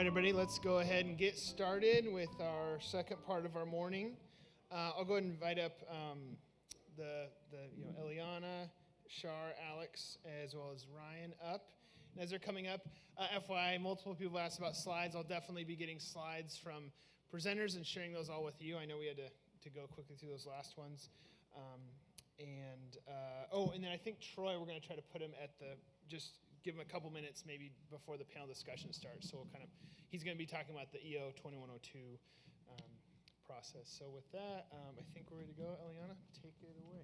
right, everybody, let's go ahead and get started with our second part of our morning. I'll go ahead and invite up Eliana, Shar, Alex, as well as Ryan up. And as they're coming up, FYI, multiple people asked about slides. I'll definitely be getting slides from presenters and sharing those all with you. I know we had to go quickly through those last ones. And then I think Troy, we're going to try to put him at just give him a couple minutes maybe before the panel discussion starts. So he's going to be talking about the EO 2102 process. So with that, I think we're ready to go. Eliana, take it away.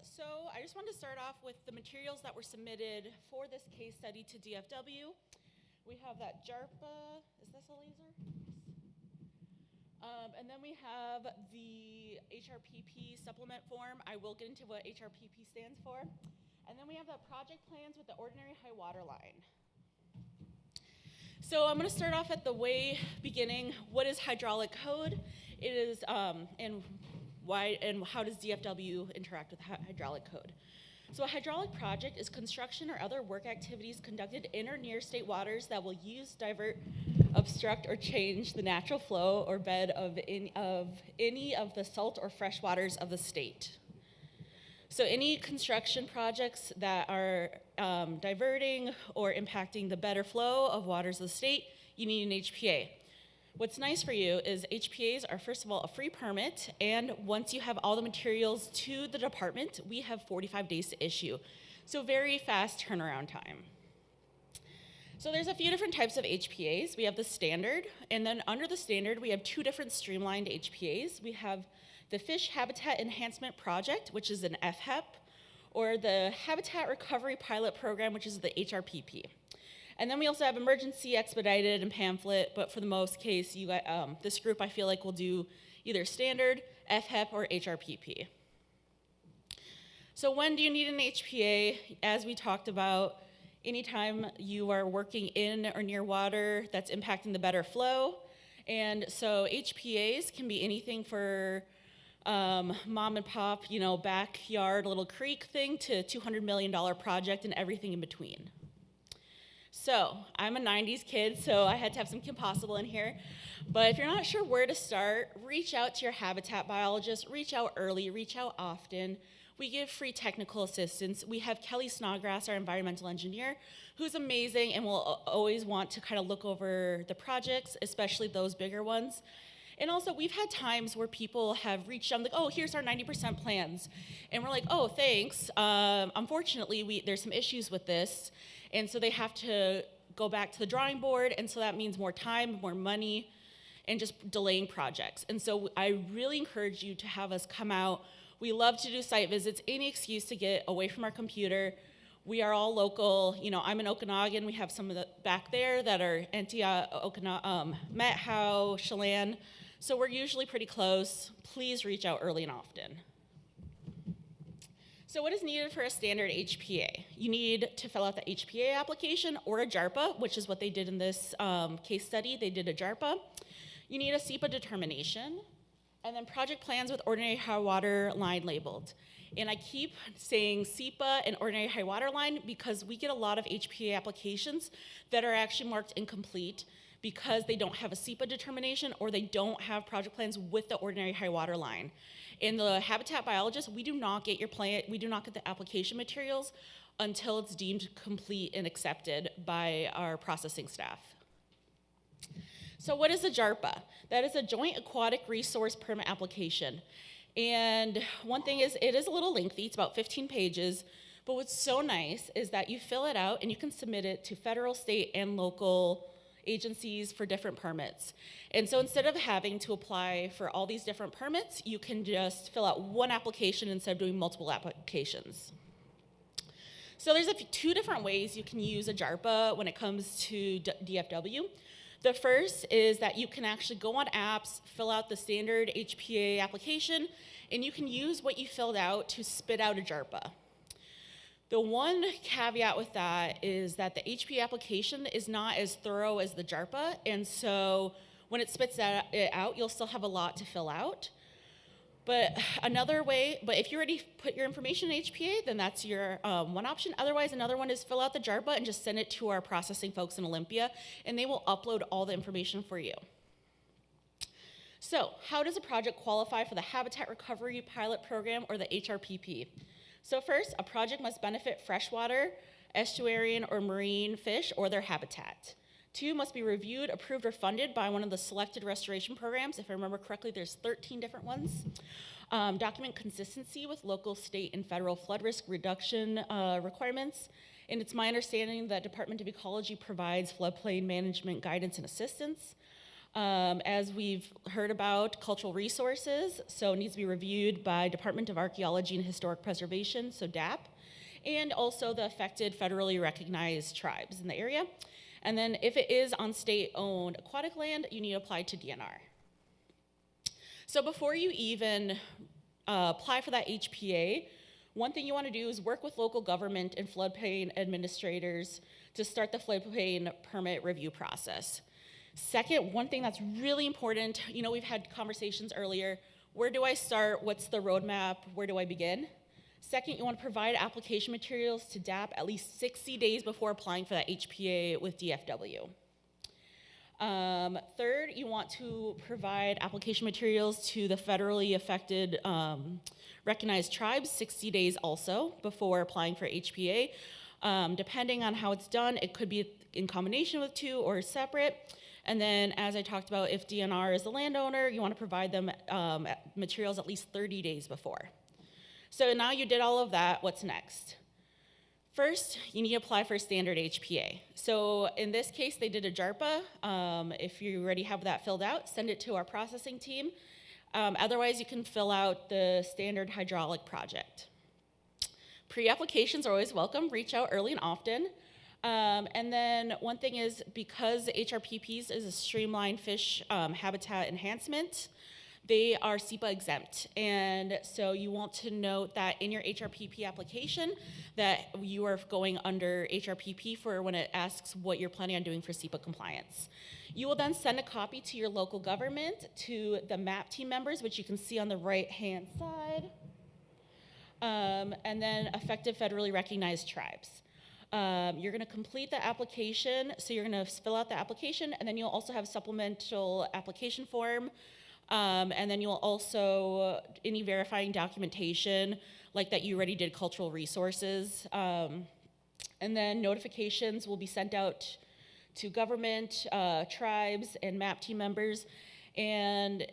So I just wanted to start off with the materials that were submitted for this case study to DFW. We have that JARPA, is this a laser? And then we have the HRPP supplement form. I will get into what HRPP stands for. And then we have the project plans with the ordinary high water line. So I'm going to start off at the way beginning. What is hydraulic code? It is, and how does DFW interact with hydraulic code? So a hydraulic project is construction or other work activities conducted in or near state waters that will use, divert, obstruct, or change the natural flow or bed of any of the salt or fresh waters of the state. So any construction projects that are diverting or impacting the bed or flow of waters of the state, you need an HPA. What's nice for you is HPAs are, first of all, a free permit, and once you have all the materials to the department, we have 45 days to issue. So very fast turnaround time. So there's a few different types of HPAs. We have the standard, and then under the standard, we have two different streamlined HPAs. We have the Fish Habitat Enhancement Project, which is an FHEP, or the Habitat Recovery Pilot Program, which is the HRPP. And then we also have emergency, expedited, and pamphlet, but for the most case, this group I feel like will do either standard, FHEP, or HRPP. So when do you need an HPA? As we talked about, anytime you are working in or near water that's impacting the better flow. And so HPAs can be anything for mom and pop, backyard little creek thing to $200 million project and everything in between. So I'm a 90s kid, so I had to have some Kim Possible in here. But if you're not sure where to start, reach out to your habitat biologist, reach out early, reach out often. We give free technical assistance. We have Kelly Snodgrass, our environmental engineer, who's amazing and will always want to kind of look over the projects, especially those bigger ones. And also, we've had times where people have reached out, like, oh, here's our 90% plans. And we're like, oh, thanks. Unfortunately, there's some issues with this. And so they have to go back to the drawing board. And so that means more time, more money, and just delaying projects. And so I really encourage you to have us come out. We love to do site visits, any excuse to get away from our computer. We are all local. I'm in Okanagan. We have some of the back there that are Met-How, Chelan. So we're usually pretty close. Please reach out early and often. So what is needed for a standard HPA? You need to fill out the HPA application or a JARPA, which is what they did in this case study. They did a JARPA. You need a SEPA determination, and then project plans with ordinary high water line labeled. And I keep saying SEPA and ordinary high water line because we get a lot of HPA applications that are actually marked incomplete because they don't have a SEPA determination or they don't have project plans with the ordinary high water line. In the habitat biologist, we do not get the application materials until it's deemed complete and accepted by our processing staff. So what is a JARPA? That is a Joint Aquatic Resource Permit application. And one thing is, it is a little lengthy, it's about 15 pages, but what's so nice is that you fill it out and you can submit it to federal, state, and local agencies for different permits. And so instead of having to apply for all these different permits, you can just fill out one application instead of doing multiple applications. So there's two different ways you can use a JARPA when it comes to DFW. The first is that you can actually go on apps, fill out the standard HPA application, and you can use what you filled out to spit out a JARPA. The one caveat with that is that the HPA application is not as thorough as the JARPA, and so when it spits it out, you'll still have a lot to fill out. But another way, but if you already put your information in HPA, then that's your one option. Otherwise, another one is fill out the JARPA and just send it to our processing folks in Olympia, and they will upload all the information for you. So how does a project qualify for the Habitat Recovery Pilot Program, or the HRPP? So first, a project must benefit freshwater, estuarine, or marine fish or their habitat. 2, must be reviewed, approved, or funded by one of the selected restoration programs. If I remember correctly, there's 13 different ones. Document consistency with local, state, and federal flood risk reduction requirements. And it's my understanding that Department of Ecology provides floodplain management guidance and assistance. As we've heard about, cultural resources, so it needs to be reviewed by Department of Archaeology and Historic Preservation, so DAP, and also the affected federally recognized tribes in the area. And then if it is on state-owned aquatic land, you need to apply to DNR. So before you even apply for that HPA, one thing you want to do is work with local government and floodplain administrators to start the floodplain permit review process. Second, one thing that's really important, you know, we've had conversations earlier, where do I start, what's the roadmap, where do I begin? Second, you want to provide application materials to DAP at least 60 days before applying for that HPA with DFW. Third, you want to provide application materials to the federally affected recognized tribes 60 days also before applying for HPA. Depending on how it's done, it could be in combination with 2 or separate. And then, as I talked about, if DNR is the landowner, you want to provide them materials at least 30 days before. So now you did all of that, what's next? First, you need to apply for a standard HPA. So in this case, they did a JARPA. If you already have that filled out, send it to our processing team. Otherwise, you can fill out the standard hydraulic project. Pre-applications are always welcome. Reach out early and often. And then one thing is, because HRPPs is a streamlined fish habitat enhancement, they are SEPA exempt. And so you want to note that in your HRPP application that you are going under HRPP for when it asks what you're planning on doing for SEPA compliance. You will then send a copy to your local government, to the MAP team members, which you can see on the right-hand side, and then affected federally recognized tribes. You're going to complete the application, so you're going to fill out the application, and then you'll also have supplemental application form, and then you'll also, any verifying documentation, like that you already did cultural resources, and then notifications will be sent out to government, tribes, and MAP team members. And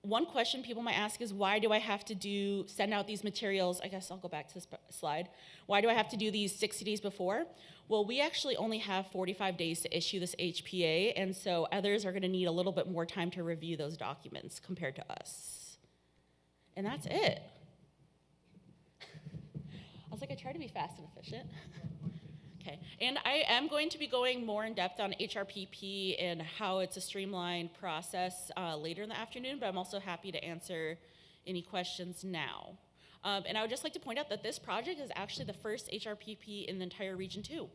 one question people might ask is, why do I have to send out these materials? I guess I'll go back to this slide. Why do I have to do these 60 days before? Well, we actually only have 45 days to issue this HPA, and so others are going to need a little bit more time to review those documents compared to us. And that's it. I was like, I try to be fast and efficient. Okay, and I am going to be going more in depth on HRPP and how it's a streamlined process later in the afternoon, but I'm also happy to answer any questions now. And I would just like to point out that this project is actually the first HRPP in the entire region too.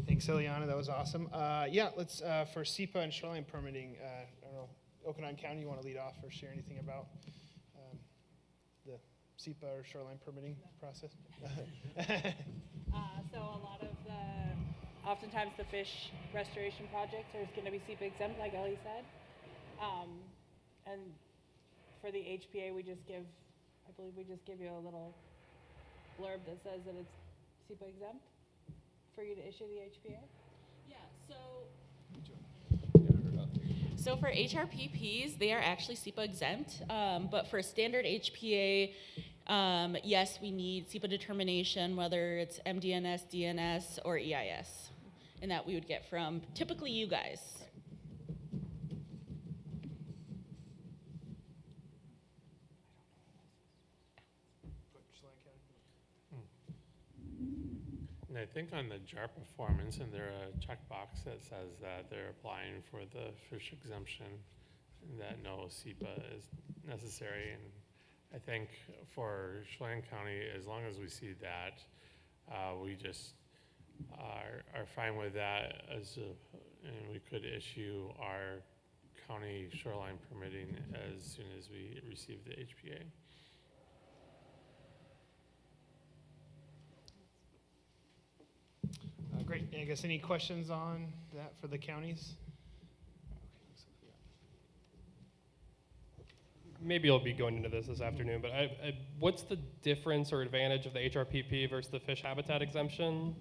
Thanks, Ileana. That was awesome. Yeah, let's, for SEPA and shoreline permitting, I don't know, Okanagan County, you want to lead off or share anything about the SEPA or shoreline permitting process? So a lot of oftentimes the fish restoration projects are going to be SEPA exempt, like Ellie said. And for the HPA, I believe we just give you a little blurb that says that it's SEPA exempt for you to issue the HPA? Yeah, so for HRPPs, they are actually SEPA exempt, but for standard HPA, yes, we need SEPA determination, whether it's MDNS, DNS, or EIS, and that we would get from typically you guys. And I think on the JARPA form, isn't there a checkbox that says that they're applying for the fish exemption that no SEPA is necessary. And I think for Shoreline County, as long as we see that, we just are fine with that and we could issue our county shoreline permitting as soon as we receive the HPA. Great. I guess any questions on that for the counties? Maybe I'll be going into this afternoon, but what's the difference or advantage of the HRPP versus the fish habitat exemption?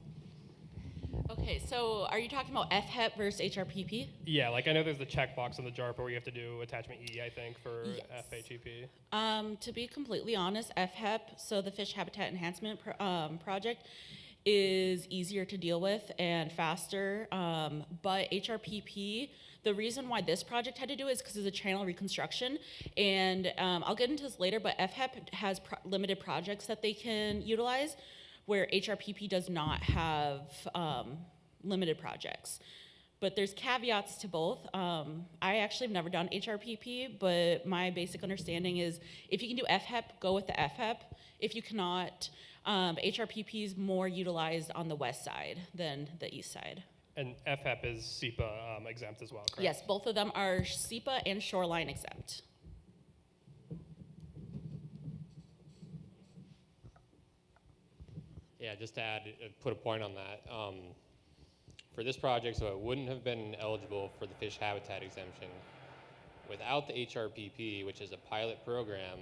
Okay, so are you talking about FHEP versus HRPP? Yeah, like I know there's the checkbox on the JARPA where you have to do attachment E, I think, for Yes. FHEP. To be completely honest, FHEP, so the Fish Habitat Enhancement Project, is easier to deal with and faster, but HRPP, the reason why this project had to do it is because it's a channel reconstruction, and I'll get into this later, but FHEP has limited projects that they can utilize, where HRPP does not have limited projects. But there's caveats to both. I actually have never done HRPP, but my basic understanding is if you can do FHEP, go with the FHEP. If you cannot, HRPP is more utilized on the west side than the east side. And FHEP is SEPA exempt as well, correct? Yes, both of them are SEPA and shoreline exempt. Yeah, just to add, put a point on that. For this project, so it wouldn't have been eligible for the fish habitat exemption. Without the HRPP, which is a pilot program,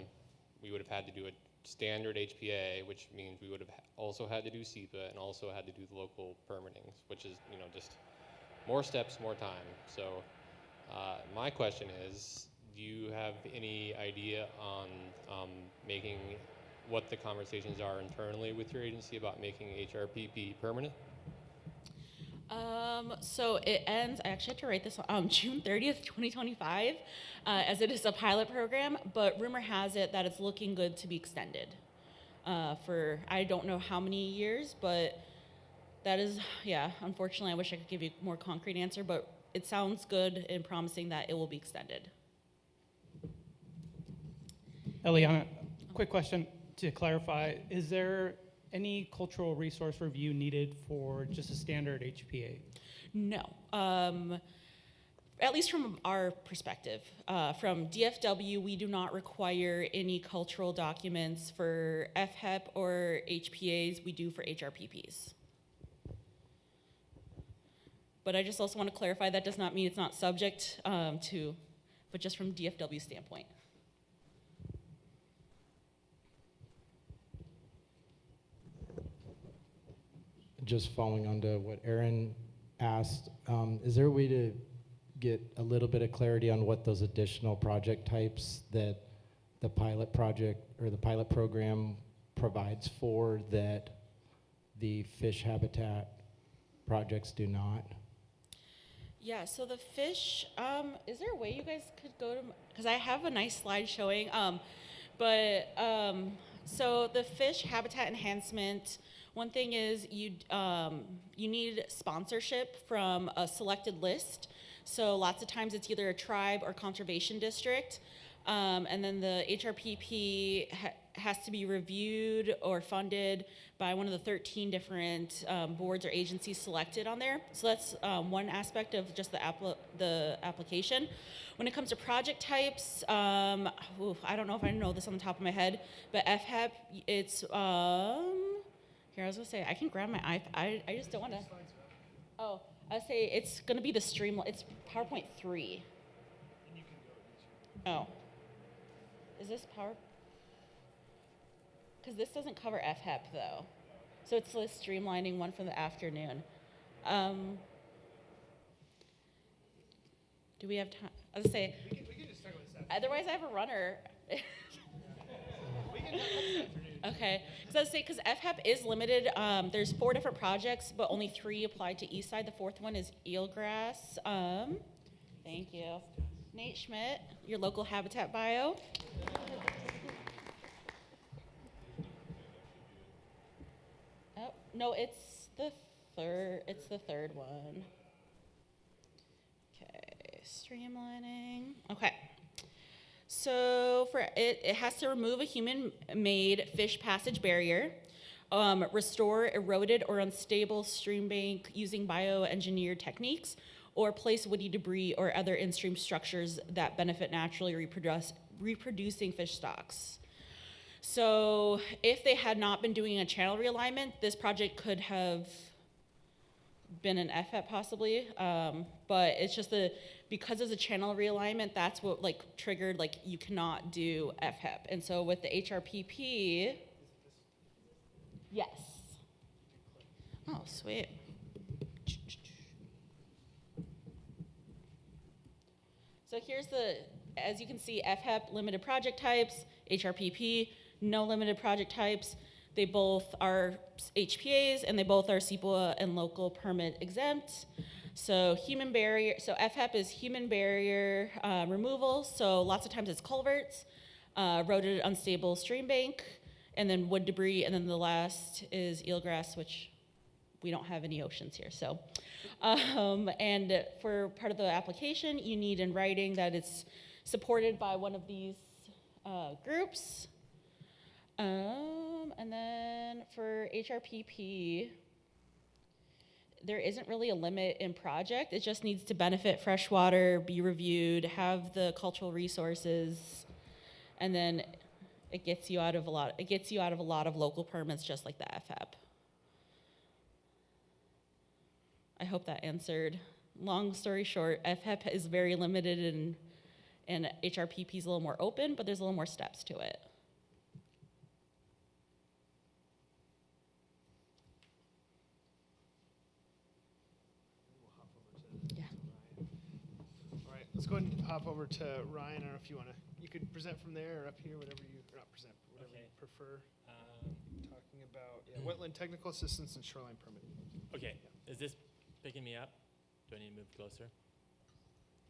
we would have had to do a standard HPA, which means we would have also had to do SEPA and also had to do the local permitting, which is, you know, just more steps, more time. So my question is, do you have any idea on making what the conversations are internally with your agency about making HRPP permanent? So it ends, I actually had to write this on June 30th, 2025, as it is a pilot program, but rumor has it that it's looking good to be extended for, I don't know how many years, but that is, yeah, unfortunately, I wish I could give you a more concrete answer, but it sounds good and promising that it will be extended. Eliana, quick question to clarify. Is there any cultural resource review needed for just a standard HPA? No. At least from our perspective. From DFW, we do not require any cultural documents for FHEP or HPAs. We do for HRPPs. But I just also want to clarify that does not mean it's not subject to, but just from DFW standpoint. Just following on to what Aaron asked, is there a way to get a little bit of clarity on what those additional project types that the pilot project or the pilot program provides for that the fish habitat projects do not? Yeah, so the fish, is there a way you guys could go to, because I have a nice slide showing, so the fish habitat enhancement, one thing is you need sponsorship from a selected list. So lots of times it's either a tribe or conservation district. And then the HRPP has to be reviewed or funded by one of the 13 different boards or agencies selected on there. So that's one aspect of just the application. When it comes to project types, I don't know if I know this on the top of my head, but FHEP, it's, here, I was gonna say, I can grab my iPad. I just don't wanna. Oh, I say it's gonna be the stream, it's PowerPoint 3. Oh. Is this Power? Because this doesn't cover FHEP though. So it's the streamlining one from the afternoon. Do we have time? I was gonna say, We can just talk about this after. otherwise I have a runner. We can talk about this afternoon. Okay, so let's say, because FHEP is limited, there's 4 different projects, but only 3 apply to east side. The 4th one is eelgrass. Thank you. Nate Schmidt, your local habitat bio. Oh, no, it's the third one. Okay, streamlining. Okay. So for it has to remove a human-made fish passage barrier, restore eroded or unstable stream bank using bioengineered techniques, or place woody debris or other in-stream structures that benefit naturally reproducing fish stocks. So if they had not been doing a channel realignment, this project could have been an FHEP possibly, but it's just because of the channel realignment, that's what like triggered like you cannot do FHEP. And so with the HRPP, yes. Oh, sweet. So here's as you can see, FHEP, limited project types, HRPP, no limited project types. They both are HPAs and they both are SEPA and local permit exempt. So FHEP is human barrier removal. So lots of times it's culverts, eroded unstable stream bank, and then wood debris. And then the last is eelgrass, which we don't have any oceans here. So, and for part of the application, you need in writing that it's supported by one of these groups. And then for HRPP, there isn't really a limit in project. It just needs to benefit freshwater, be reviewed, have the cultural resources, and then it gets you out of a lot of local permits, just like the FHEP. I hope that answered. Long story short, FHEP is very limited and HRPP is a little more open, but there's a little more steps to it. Let's go ahead and hop over to Ryan. I don't know if you want to, you could present from there or up here, whatever you, or not present, but whatever you prefer. Talking about wetland technical assistance and shoreline permitting. Okay, is this picking me up? Do I need to move closer?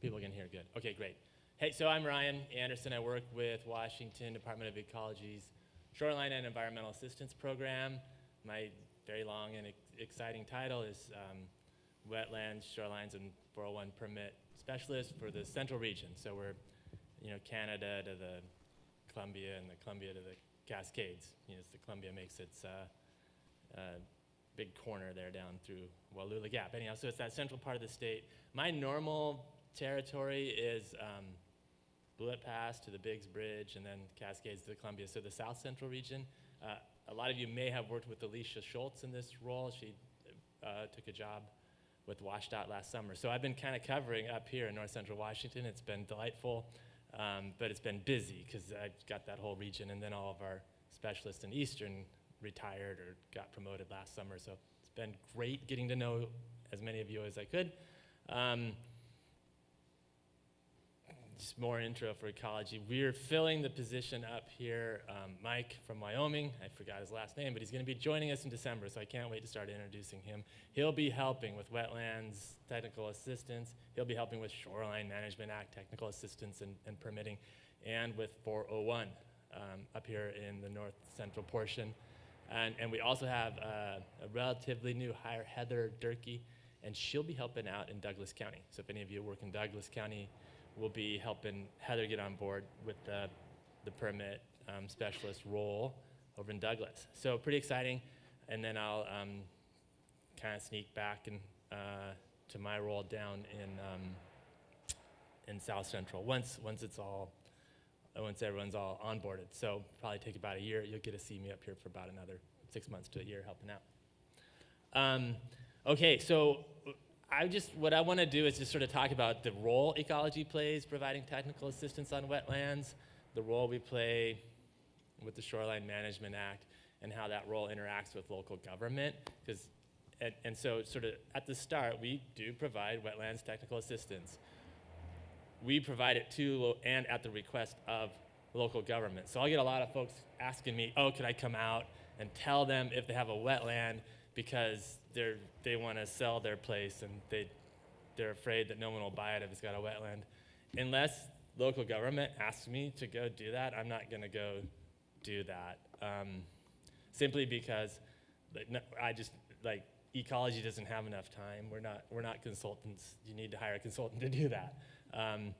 People can hear good. Okay, great. Hey, so I'm Ryan Anderson. I work with Washington Department of Ecology's Shoreline and Environmental Assistance Program. My very long and exciting title is Wetlands, Shorelines, and 401 Permit Specialist for the Central Region. So we're, Canada to the Columbia and the Columbia to the Cascades. The Columbia makes its big corner there down through Wallula Gap. Anyhow, so it's that central part of the state. My normal territory is Blewett Pass to the Biggs Bridge and then Cascades to the Columbia. So the South Central region. A lot of you may have worked with Alicia Schultz in this role. She took a job with WashDOT last summer. So I've been kind of covering up here in North Central Washington. It's been delightful, but it's been busy because I've got that whole region, and then all of our specialists in Eastern retired or got promoted last summer. So it's been great getting to know as many of you as I could. Just more intro for ecology. We're filling the position up here. Mike from Wyoming, I forgot his last name, but he's going to be joining us in December, so I can't wait to start introducing him. He'll be helping with wetlands, technical assistance. He'll be helping with Shoreline Management Act, technical assistance and permitting, and with 401 up here in the north central portion. And we also have a relatively new hire, Heather Durkee, and she'll be helping out in Douglas County. So if any of you work in Douglas County, we'll be helping Heather get on board with the permit specialist role over in Douglas. So pretty exciting. And then I'll kind of sneak back to my role down in South Central once everyone's all onboarded. So probably take about a year. You'll get to see me up here for about another 6 months to a year helping out. Okay, so what I want to do is just sort of talk about the role ecology plays providing technical assistance on wetlands, the role we play with the Shoreline Management Act, and how that role interacts with local government. And so sort of at the start, we do provide wetlands technical assistance. We provide it to and at the request of local government. So I'll get a lot of folks asking me, oh, could I come out and tell them if they have a wetland because they want to sell their place and they're afraid that no one will buy it if it's got a wetland. Unless local government asks me to go do that, I'm not going to go do that. Simply because ecology doesn't have enough time. We're not consultants. You need to hire a consultant to do that. But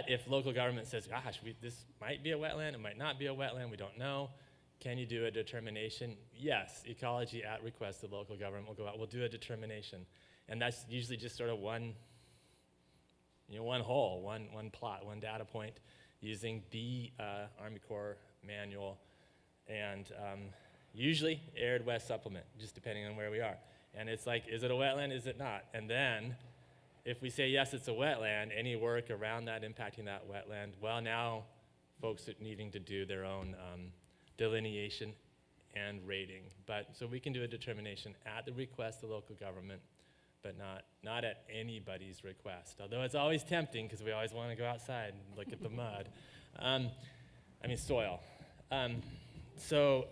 if local government says, gosh, this might be a wetland, it might not be a wetland, we don't know, can you do a determination? Yes, ecology at request of local government will go out, we'll do a determination. And that's usually just sort of one hole, one plot, one data point using the Army Corps manual and usually arid west supplement, just depending on where we are. And it's like, is it a wetland, is it not? And then if we say, yes, it's a wetland, any work around that impacting that wetland, well, now folks are needing to do their own delineation and rating. But so we can do a determination at the request of local government, but not at anybody's request. Although it's always tempting because we always want to go outside and look at the mud. Soil. So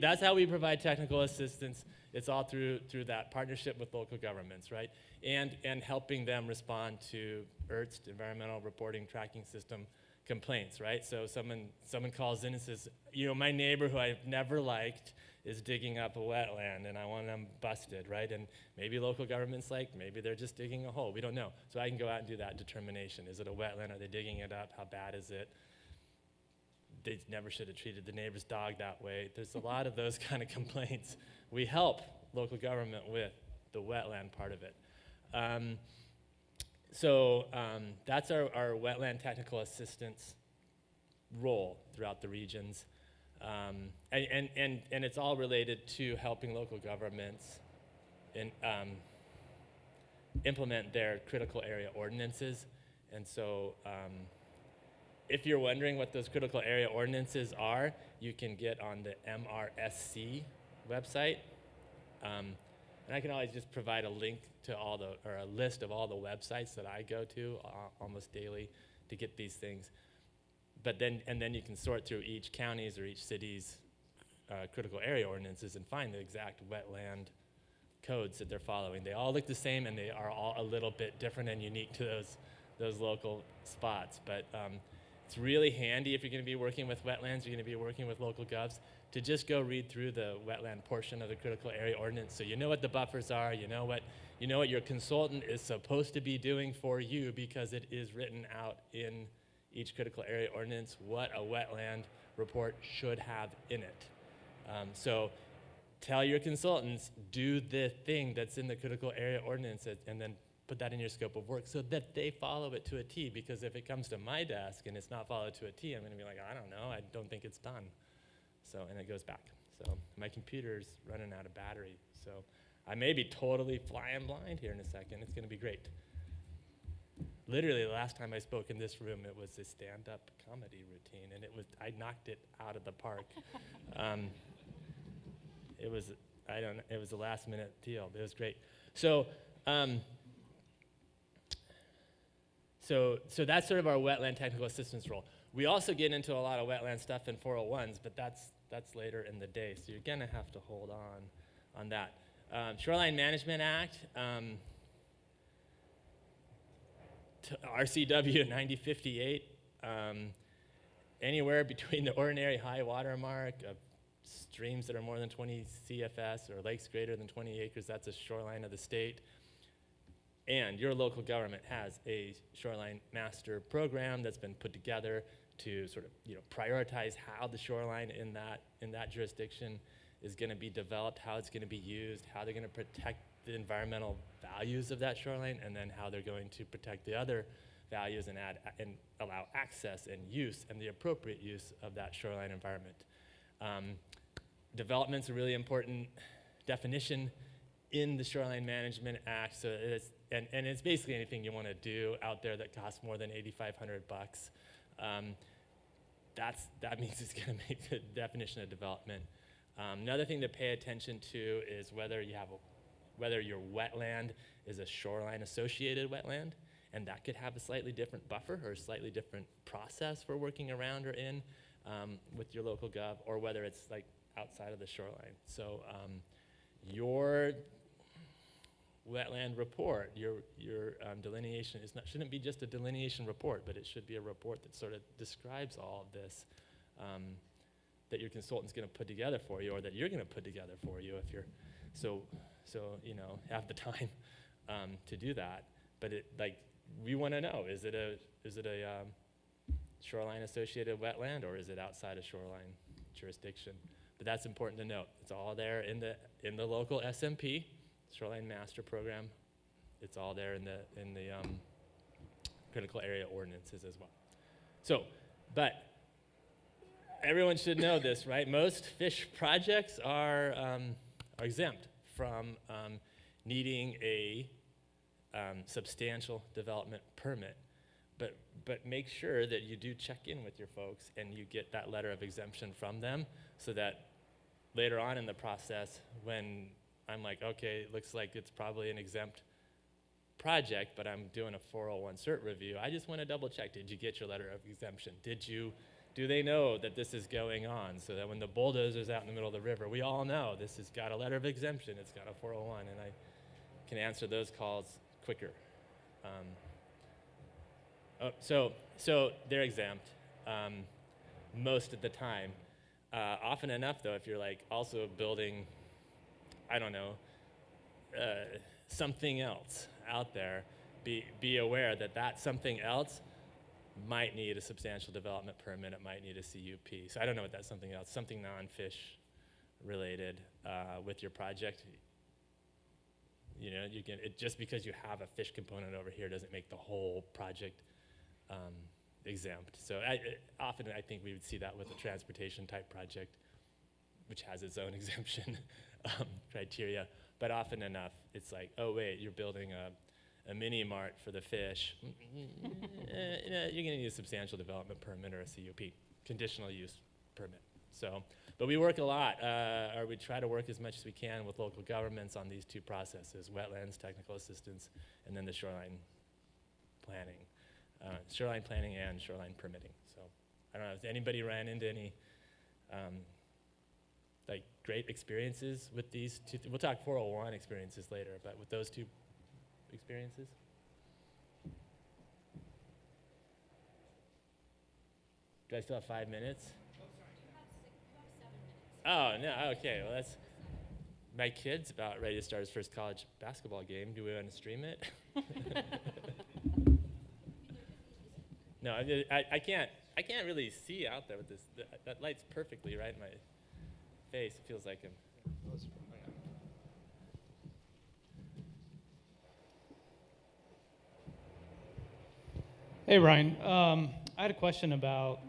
that's how we provide technical assistance. It's all through that partnership with local governments, right? And helping them respond to ERTS, Environmental Reporting Tracking System, complaints, right? So someone calls in and says, my neighbor who I've never liked is digging up a wetland and I want them busted, right? And maybe local government's like, maybe they're just digging a hole. We don't know. So I can go out and do that determination. Is it a wetland? Are they digging it up? How bad is it? They never should have treated the neighbor's dog that way. There's a lot of those kind of complaints. We help local government with the wetland part of it. That's our wetland technical assistance role throughout the regions. And it's all related to helping local governments implement their critical area ordinances. And so if you're wondering what those critical area ordinances are, you can get on the MRSC website. And I can always just provide a link to a list of all the websites that I go to almost daily to get these things. But then you can sort through each county's or each city's critical area ordinances and find the exact wetland codes that they're following. They all look the same and they are all a little bit different and unique to those local spots. But it's really handy if you're going to be working with wetlands, you're going to be working with local govs, to just go read through the wetland portion of the critical area ordinance, so you know what the buffers are, you know what your consultant is supposed to be doing for you because it is written out in each critical area ordinance what a wetland report should have in it. So tell your consultants, do the thing that's in the critical area ordinance and then put that in your scope of work so that they follow it to a T, because if it comes to my desk and it's not followed to a T, I'm gonna be like, I don't know, I don't think it's done. So, and it goes back. So my computer's running out of battery. So I may be totally flying blind here in a second. It's gonna be great. Literally the last time I spoke in this room, it was a stand-up comedy routine, and I knocked it out of the park. It was a last-minute deal. It was great. So that's sort of our wetland technical assistance role. We also get into a lot of wetland stuff in 401s, but that's later in the day, so you're gonna have to hold on that. Shoreline Management Act, RCW 9058, anywhere between the ordinary high water mark of streams that are more than 20 CFS or lakes greater than 20 acres, that's a shoreline of the state. And your local government has a shoreline master program that's been put together to sort of prioritize how the shoreline in that jurisdiction is going to be developed, how it's going to be used, how they're going to protect the environmental values of that shoreline, and then how they're going to protect the other values and allow access and use and the appropriate use of that shoreline environment. Development's a really important definition in the Shoreline Management Act. So it's basically anything you want to do out there that costs more than $8,500. That means it's going to make the definition of development. Another thing to pay attention to is whether your wetland is a shoreline associated wetland, and that could have a slightly different buffer or a slightly different process for working around or in with your local gov, or whether it's like outside of the shoreline. So your wetland report, your delineation shouldn't be just a delineation report, but it should be a report that sort of describes all of this that your consultant's going to put together for you, or that you're going to put together for you if you're so have the time to do that. But we want to know, is it a shoreline associated wetland, or is it outside of shoreline jurisdiction? But that's important to note. It's all there in the local SMP, Shoreline Master Program. It's all there in the critical area ordinances as well. So, but everyone should know this, right? Most fish projects are exempt from needing a substantial development permit. But make sure that you do check in with your folks and you get that letter of exemption from them, so that later on in the process, when I'm like, okay, it looks like it's probably an exempt project, but I'm doing a 401 cert review, I just want to double check, did you get your letter of exemption? Do they know that this is going on, so that when the bulldozer's out in the middle of the river, we all know this has got a letter of exemption, it's got a 401, and I can answer those calls quicker. So they're exempt most of the time. Often enough, though, if you're like also building, I don't know, something else out there, be aware that that something else might need a substantial development permit. It might need a CUP. So I don't know what that something else, something non-fish related with your project. You know, just because you have a fish component over here doesn't make the whole project exempt. So often I think we would see that with a transportation type project, which has its own exemption criteria. But often enough, it's like, oh wait, you're building a mini mart for the fish. You're gonna need a substantial development permit or a CUP, conditional use permit. So, but we work a lot, or we try to work as much as we can with local governments on these two processes: wetlands, technical assistance, and then the shoreline planning. Shoreline planning and shoreline permitting. So I don't know, has anybody ran into any like great experiences with these two? We'll talk 401 experiences later, but with those two experiences? Do I still have 5 minutes? Oh, sorry. You have 7 minutes. Oh, no, okay, well that's, my kid's about ready to start his first college basketball game. Do we want to stream it? No, I can't really see out there with this. That light's perfectly right in my face. It feels like I'm. Hey, Ryan. I had a question about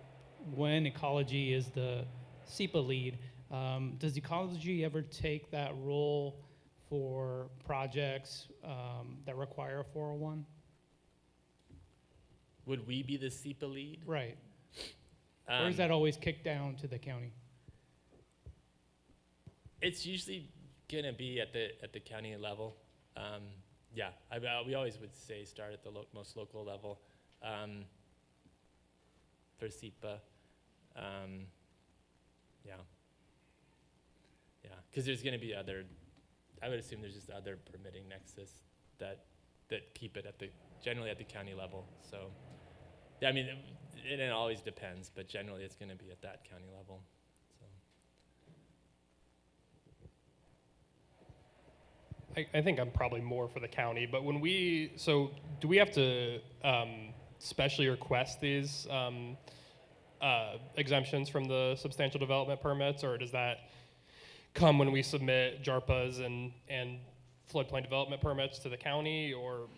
when ecology is the SEPA lead. Does ecology ever take that role for projects that require a 401? Would we be the SEPA lead? Right. Or is that always kicked down to the county? It's usually gonna be at the county level. Yeah, we always would say start at the most local level for SEPA. Yeah, because there's gonna be other. I would assume there's just other permitting nexus that keep it generally at the county level. So. Yeah, I mean, it always depends, but generally it's going to be at that county level. So. I think I'm probably more for the county, but do we have to specially request these exemptions from the substantial development permits, or does that come when we submit JARPAs and floodplain development permits to the county, or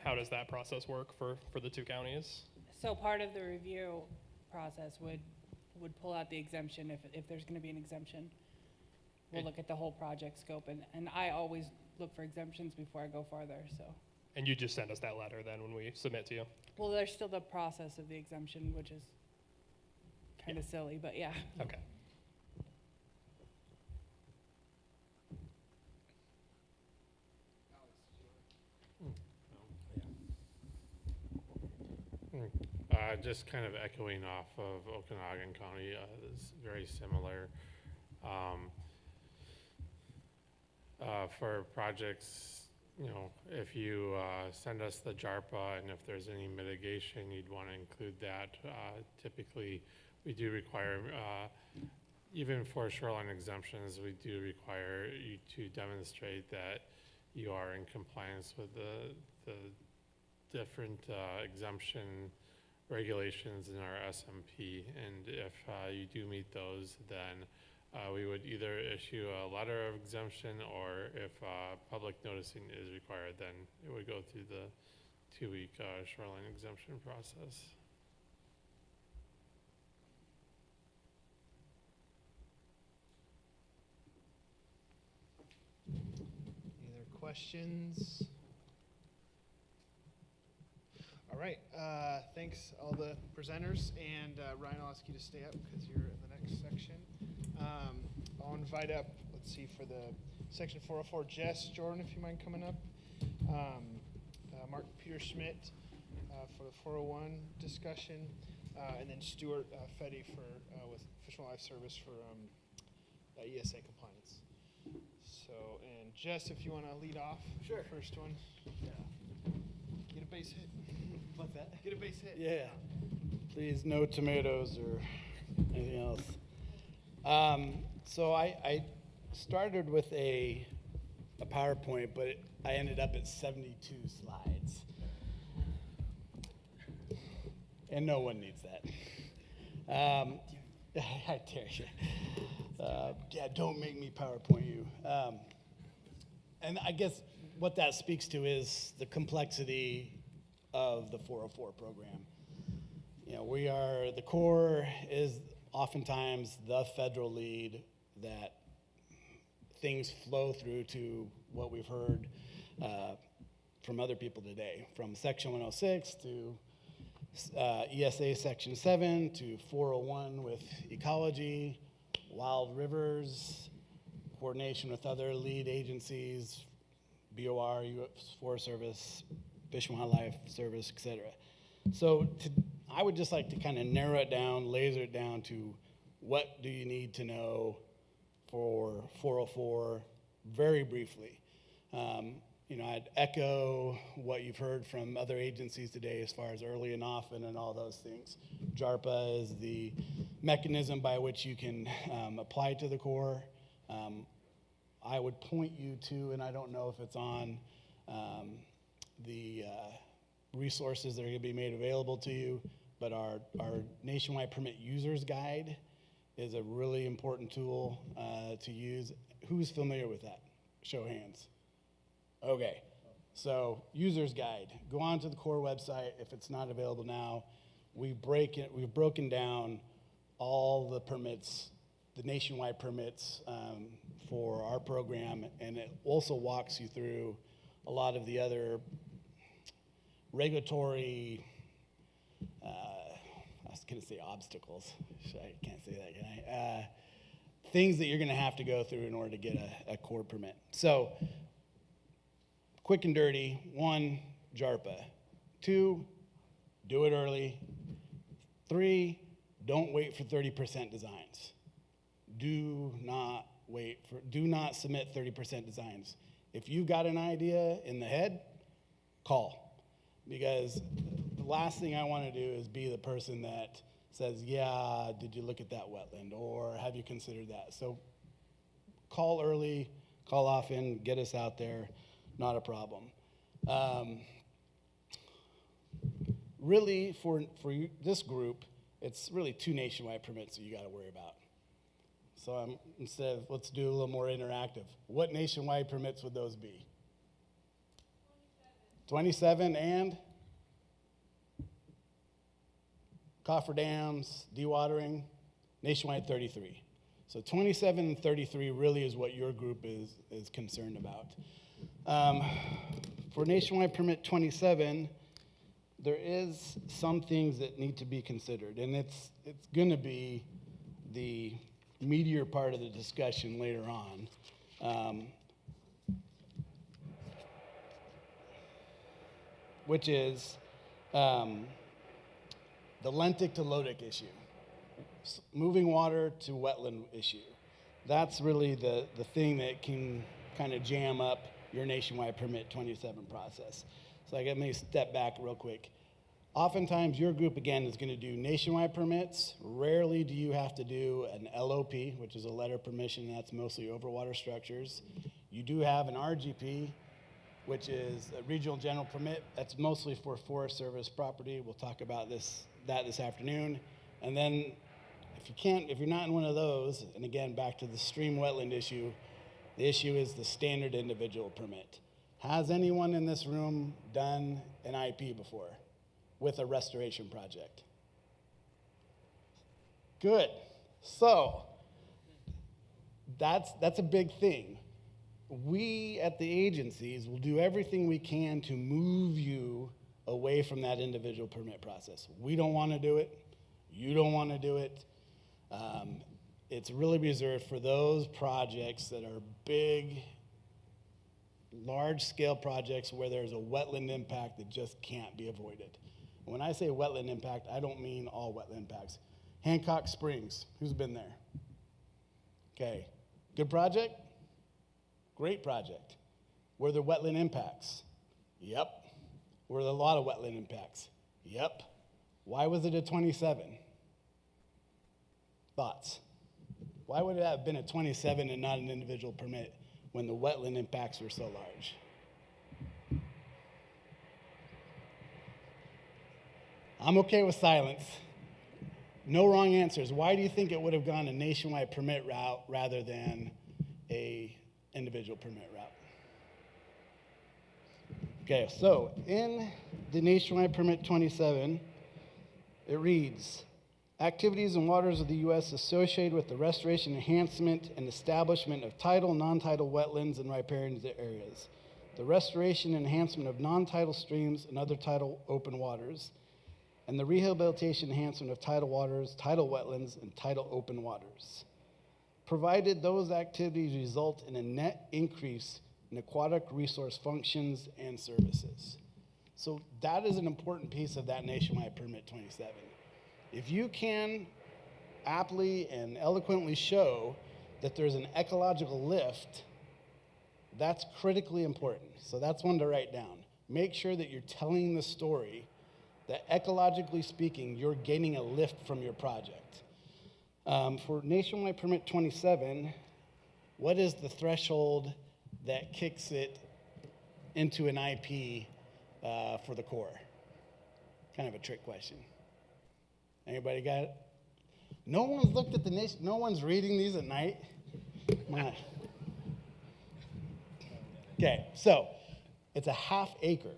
how does that process work for the two counties? So part of the review process would pull out the exemption if there's gonna be an exemption. We'll look at the whole project scope, and I always look for exemptions before I go farther, so. And you just send us that letter then when we submit to you? Well, there's still the process of the exemption, which is kinda silly, but yeah. Okay. Just kind of echoing off of Okanagan County, it's very similar. For projects, you know, if you send us the JARPA and if there's any mitigation, you'd want to include that. Typically, we do require, even for shoreline exemptions, we do require you to demonstrate that you are in compliance with the different exemption regulations in our SMP, and if you do meet those, then we would either issue a letter of exemption, or if public noticing is required, then it would go through the 2-week shoreline exemption process. Any other questions? All right, thanks all the presenters, and Ryan, I'll ask you to stay up because you're in the next section. I'll invite up, let's see, for the section 404, Jess Jordan, if you mind coming up. Mark Peter Schmidt for the 401 discussion, and then Stuart Fetty for with Fish and Wildlife Service for ESA compliance. So, and Jess, if you want to lead off, Sure. The first one. Yeah. Get a base hit. What's that? Get a base hit. Yeah. Please, no tomatoes or anything else. So I started with a PowerPoint, but I ended up at 72 slides. And no one needs that. I dare you. Yeah, don't make me PowerPoint you. And I guess what that speaks to is the complexity of the 404 program. You know, the Corps is oftentimes the federal lead that things flow through to what we've heard from other people today, from Section 106 to ESA Section 7 to 401 with ecology, wild rivers, coordination with other lead agencies, BOR, U.S. Forest Service, Fish and Wildlife Service, et cetera. So I would just like to kind of narrow it down, laser it down to what do you need to know for 404 very briefly. You know, I'd echo what you've heard from other agencies today as far as early and often and all those things. JARPA is the mechanism by which you can apply to the Corps. I would point you to, and I don't know if it's on the resources that are going to be made available to you, but our Nationwide Permit Users Guide is a really important tool to use. Who's familiar with that? Show of hands. Okay, so Users Guide. Go on to the Corps website if it's not available now. We've broken down all the permits, the nationwide permits for our program, and it also walks you through a lot of the other regulatory, I was going to say obstacles. I can't say that, can I? Things that you're going to have to go through in order to get a Corps permit. So, quick and dirty. 1, JARPA. 2, do it early. 3, don't wait for 30% designs. Do not submit 30% designs. If you've got an idea in the head, call. Because the last thing I want to do is be the person that says, yeah, did you look at that wetland? Or have you considered that? So call early, call often, get us out there, not a problem. Really, for this group, it's really 2 nationwide permits that you got to worry about. So instead of, let's do a little more interactive. What nationwide permits would those be? 27 and cofferdams, dewatering, nationwide 33. So 27 and 33 really is what your group is concerned about. For nationwide permit 27, there is some things that need to be considered, and it's going to be the meatier part of the discussion later on, which is the lentic to lotic issue, moving water to wetland issue. That's really the thing that can kind of jam up your nationwide permit 27 process. So let me step back real quick. Oftentimes your group, again, is going to do nationwide permits. Rarely do you have to do an LOP, which is a letter of permission. That's mostly over water structures. You do have an RGP, which is a regional general permit. That's mostly for Forest Service property. We'll talk about this afternoon. And then if you're not in one of those, and again, back to the stream wetland issue, the issue is the standard individual permit. Has anyone in this room done an IP before with a restoration project? Good. So that's a big thing. We at the agencies will do everything we can to move you away from that individual permit process. We don't want to do it. You don't want to do it. It's really reserved for those projects that are big, large-scale projects where there's a wetland impact that just can't be avoided. When I say wetland impact, I don't mean all wetland impacts. Hancock Springs, who's been there? Okay, good project? Great project. Were there wetland impacts? Yep. Were there a lot of wetland impacts? Yep. Why was it a 27? Thoughts? Why would it have been a 27 and not an individual permit when the wetland impacts were so large? I'm okay with silence. No wrong answers. Why do you think it would have gone a nationwide permit route rather than a individual permit route? Okay, so in the nationwide permit 27, it reads, activities in waters of the U.S. associated with the restoration, enhancement, and establishment of tidal, non-tidal wetlands and riparian areas, the restoration and enhancement of non-tidal streams and other tidal open waters, and the rehabilitation and enhancement of tidal waters, tidal wetlands, and tidal open waters, provided those activities result in a net increase in aquatic resource functions and services. So that is an important piece of that nationwide permit 27. If you can aptly and eloquently show that there's an ecological lift, that's critically important. So that's one to write down. Make sure that you're telling the story that ecologically speaking, you're gaining a lift from your project. For nationwide permit 27, what is the threshold that kicks it into an IP for the Corps? Kind of a trick question. Anybody got it? No one's looked at the nation. No one's reading these at night. Come on. Okay, so it's a half acre,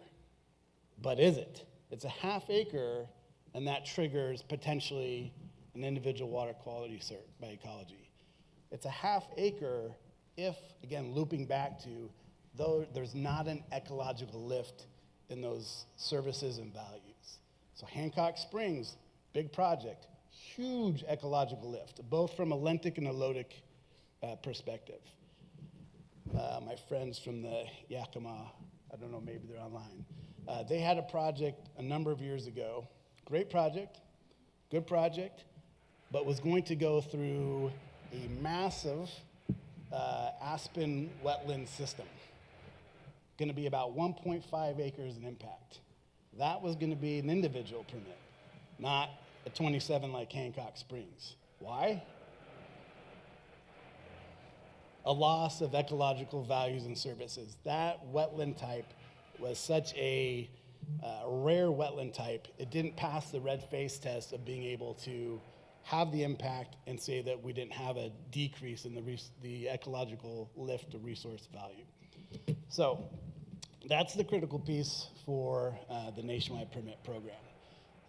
but is it? It's a half acre, and that triggers potentially an individual water quality cert by ecology. It's a half acre if, again, looping back to, though there's not an ecological lift in those services and values. So Hancock Springs, big project, huge ecological lift, both from a lentic and a lotic perspective. My friends from the Yakima, I don't know, maybe they're online. They had a project a number of years ago, great project, good project, but was going to go through a massive aspen wetland system. Going to be about 1.5 acres in impact. That was going to be an individual permit, not a 27 like Hancock Springs. Why? A loss of ecological values and services. That wetland type was such a rare wetland type, it didn't pass the red face test of being able to have the impact and say that we didn't have a decrease in the ecological lift of resource value. So that's the critical piece for the nationwide permit program.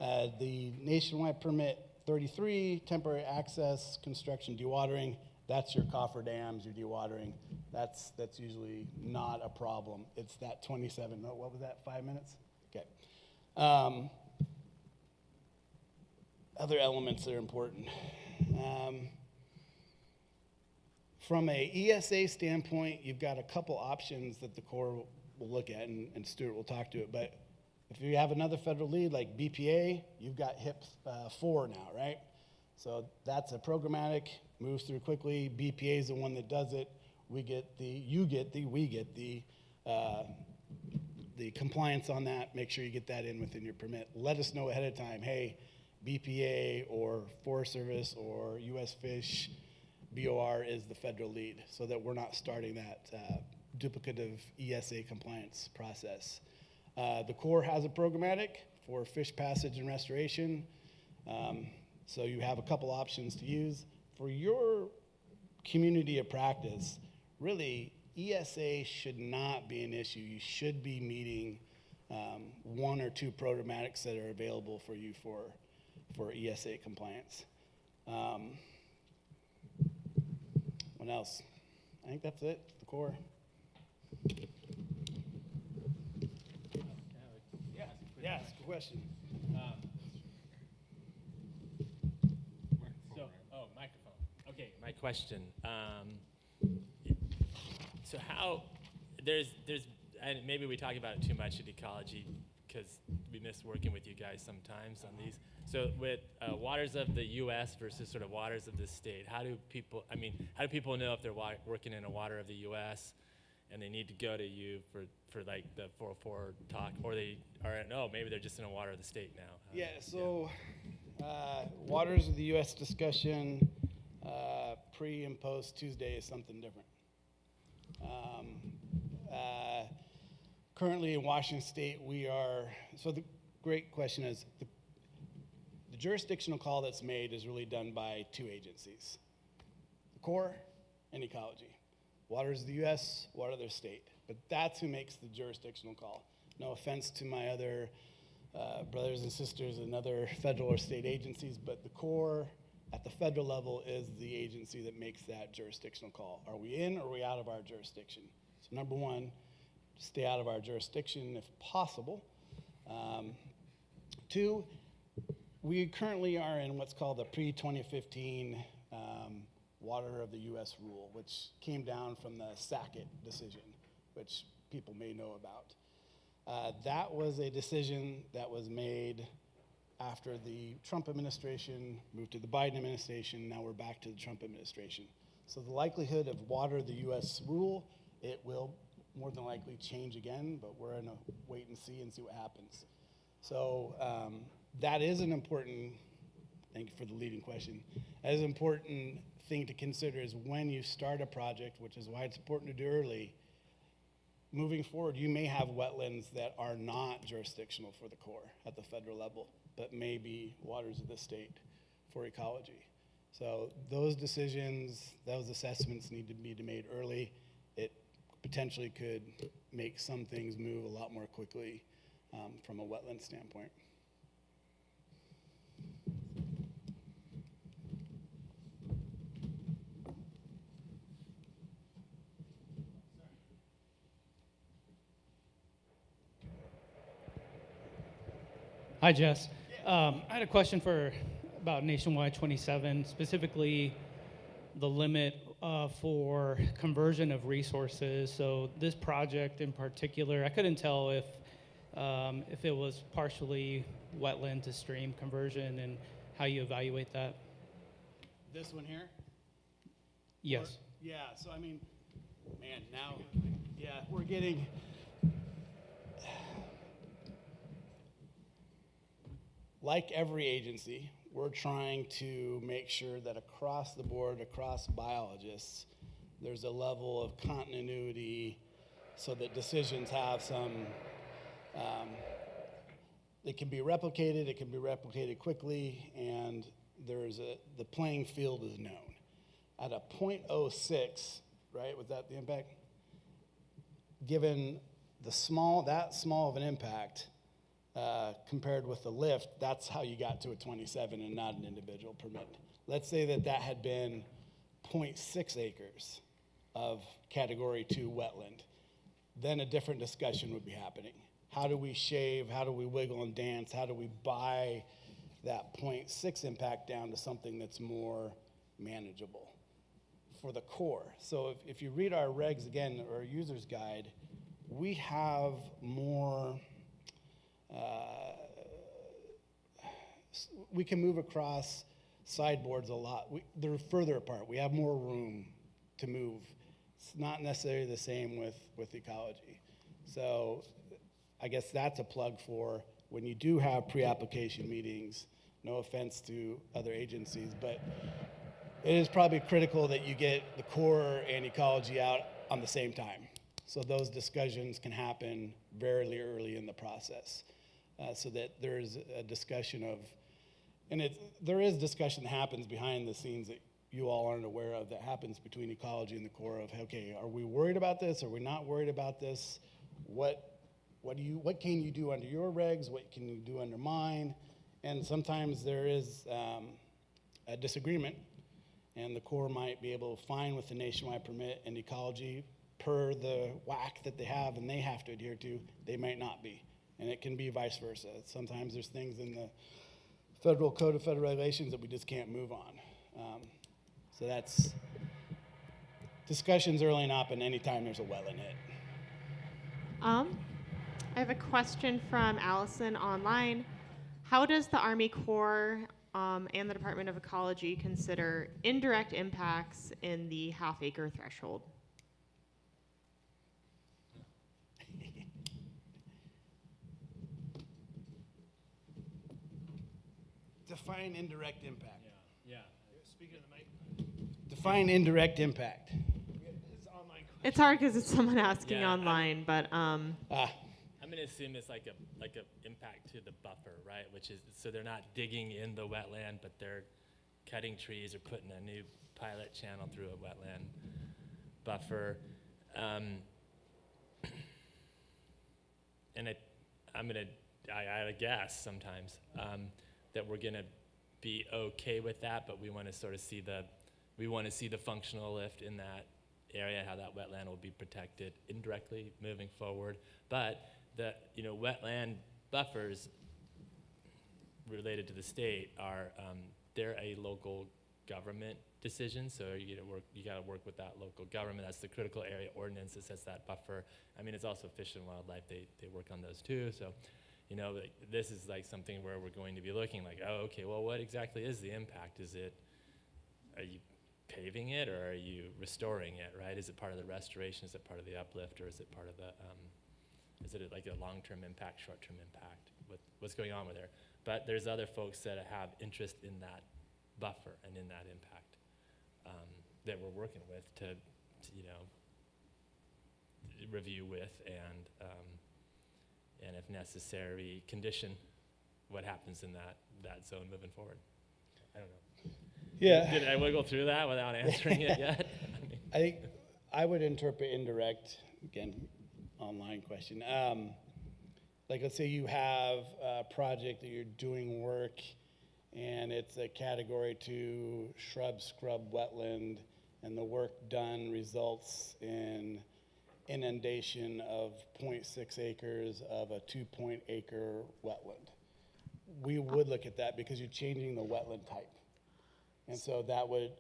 The nationwide permit 33, temporary access, construction, dewatering, that's your coffer dams, your dewatering. That's usually not a problem. It's that 27, what was that, 5 minutes? Okay. Other elements that are important. From a ESA standpoint, you've got a couple options that the Corps will look at, and Stuart will talk to it, but if you have another federal lead like BPA, you've got HIP 4 now, right? So that's a programmatic, moves through quickly. BPA is the one that does it. We get the compliance on that. Make sure you get that in within your permit. Let us know ahead of time, hey, BPA or Forest Service or US Fish, BOR is the federal lead, so that we're not starting that duplicative ESA compliance process. The Corps has a programmatic for fish passage and restoration. So you have a couple options to use. For your community of practice, really, ESA should not be an issue. You should be meeting one or two programmatics that are available for you for ESA compliance. What else? I think that's it, the Corps. Yeah, it's a good question. Microphone. Okay, my question. So how, and maybe we talk about it too much at Ecology because we miss working with you guys sometimes on these. So with waters of the U.S. versus sort of waters of the state, how do people know if they're working in a water of the U.S. and they need to go to you for like the 404 talk, or maybe they're just in a water of the state now? Waters of the U.S. discussion pre and post Tuesday is something different. Currently in Washington State, so the great question is, the jurisdictional call that's made is really done by two agencies, the Corps and Ecology. Waters of the U.S., water of the state. But that's who makes the jurisdictional call. No offense to my other brothers and sisters in other federal or state agencies, but the Corps at the federal level is the agency that makes that jurisdictional call. Are we in or are we out of our jurisdiction? So number one, stay out of our jurisdiction if possible. Two, we currently are in what's called the pre-2015 Water of the U.S. rule, which came down from the Sackett decision, which people may know about. That was a decision that was made after the Trump administration moved to the Biden administration. Now we're back to the Trump administration. So the likelihood of water of the U.S. rule, it will more than likely change again, but we're in a wait and see what happens. So that is an important, thank you for the leading question, that is an important thing to consider is when you start a project, which is why it's important to do early, moving forward, you may have wetlands that are not jurisdictional for the Corps at the federal level, but may be waters of the state for ecology. So those decisions, those assessments need to be made early. It potentially could make some things move a lot more quickly from a wetland standpoint. Hi, Jess. I had a question about Nationwide 27, specifically the limit for conversion of resources. So this project in particular, I couldn't tell if it was partially wetland to stream conversion and how you evaluate that. This one here? Yes. Yeah, so I mean, man, now, yeah, we're getting, like every agency, we're trying to make sure that across the board, across biologists, there's a level of continuity so that decisions have some, it can be replicated quickly, and the playing field is known. At a 0.06, right, was that the impact? Given that small of an impact, compared with the lift, that's how you got to a 27 and not an individual permit. Let's say that had been 0.6 acres of category 2 wetland. Then a different discussion would be happening. How do we shave? How do we wiggle and dance? How do we buy that 0.6 impact down to something that's more manageable for the Corps? So if you read our regs again, or our user's guide, we have more, we can move across sideboards a lot. They're further apart. We have more room to move. It's not necessarily the same with ecology. So I guess that's a plug for when you do have pre-application meetings. No offense to other agencies, but it is probably critical that you get the Corps and ecology out on the same time So those discussions can happen very early in the process, so that there's a discussion of, and there is discussion that happens behind the scenes that you all aren't aware of, that happens between ecology and the Corps of, okay, are we worried about this? Are we not worried about this? What can you do under your regs? What can you do under mine? And sometimes there is a disagreement, and the Corps might be able to find with the nationwide permit and ecology per the WAC that they have and they have to adhere to, they might not be. And it can be vice versa. Sometimes there's things in the Federal Code of Federal Regulations that we just can't move on. So that's discussions early on and anytime there's a wetland hit. I have a question from Allison online. How does the Army Corps and the Department of Ecology consider indirect impacts in the half-acre threshold? Define indirect impact. Yeah. Speaking of the mic. Define indirect impact. It's online. It's hard because it's someone asking Yeah, online, but I'm gonna assume it's like a impact to the buffer, right? Which is, so they're not digging in the wetland, but they're cutting trees or putting a new pilot channel through a wetland buffer. And I guess sometimes that we're gonna be okay with that, but we want to sort of see the functional lift in that area, how that wetland will be protected indirectly moving forward. But the wetland buffers related to the state are they're a local government decision, so you got to work with that local government. That's the critical area ordinance that sets that buffer. I mean, it's also Fish and Wildlife, they work on those too. So this is like something where we're going to be looking like, oh, okay, well, what exactly is the impact? Are you paving it, or are you restoring it, right? Is it part of the restoration? Is it part of the uplift, or is it part of the, is it like a long-term impact, short-term impact? What's going on with there? But there's other folks that have interest in that buffer and in that impact that we're working with to review with and if necessary, condition what happens in that zone moving forward. I don't know. Yeah. Did I wiggle through that without answering it yet? I think I would interpret indirect, again, online question. Like, let's say you have a project that you're doing work and it's a category 2 shrub, scrub, wetland, and the work done results in inundation of 0.6 acres of a 2-acre wetland. We would look at that because you're changing the wetland type. And so that would,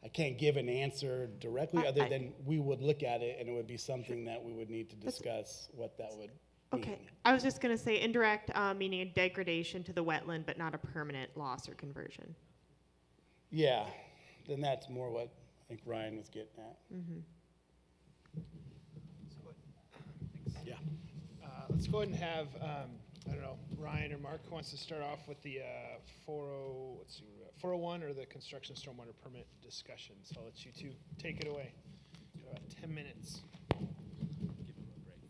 I can't give an answer directly other than we would look at it and it would be something that we would need to discuss what that would mean. okay. I was just going to say indirect, meaning a degradation to the wetland, but not a permanent loss or conversion. Yeah, then that's more what I think Ryan was getting at. Mm-hmm. Yeah. Let's go ahead and have, I don't know, Ryan or Mark who wants to start off with the 401 or the construction stormwater permit discussion. So I'll let you two take it away. Got about 10 minutes. Give them a break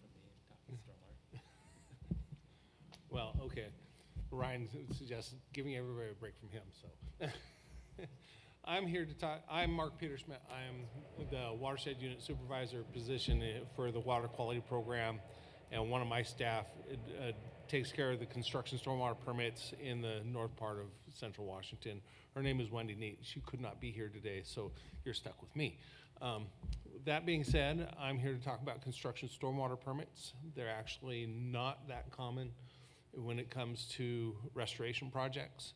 from the stormwater. Well, okay. Ryan suggests giving everybody a break from him, so. I'm here to talk, I'm Mark Petersmith. I'm the watershed unit supervisor position for the water quality program, and one of my staff takes care of the construction stormwater permits in the north part of central Washington. Her name is Wendy Neat. She could not be here today, so you're stuck with me. That being said, I'm here to talk about construction stormwater permits. They're actually not that common when it comes to restoration projects,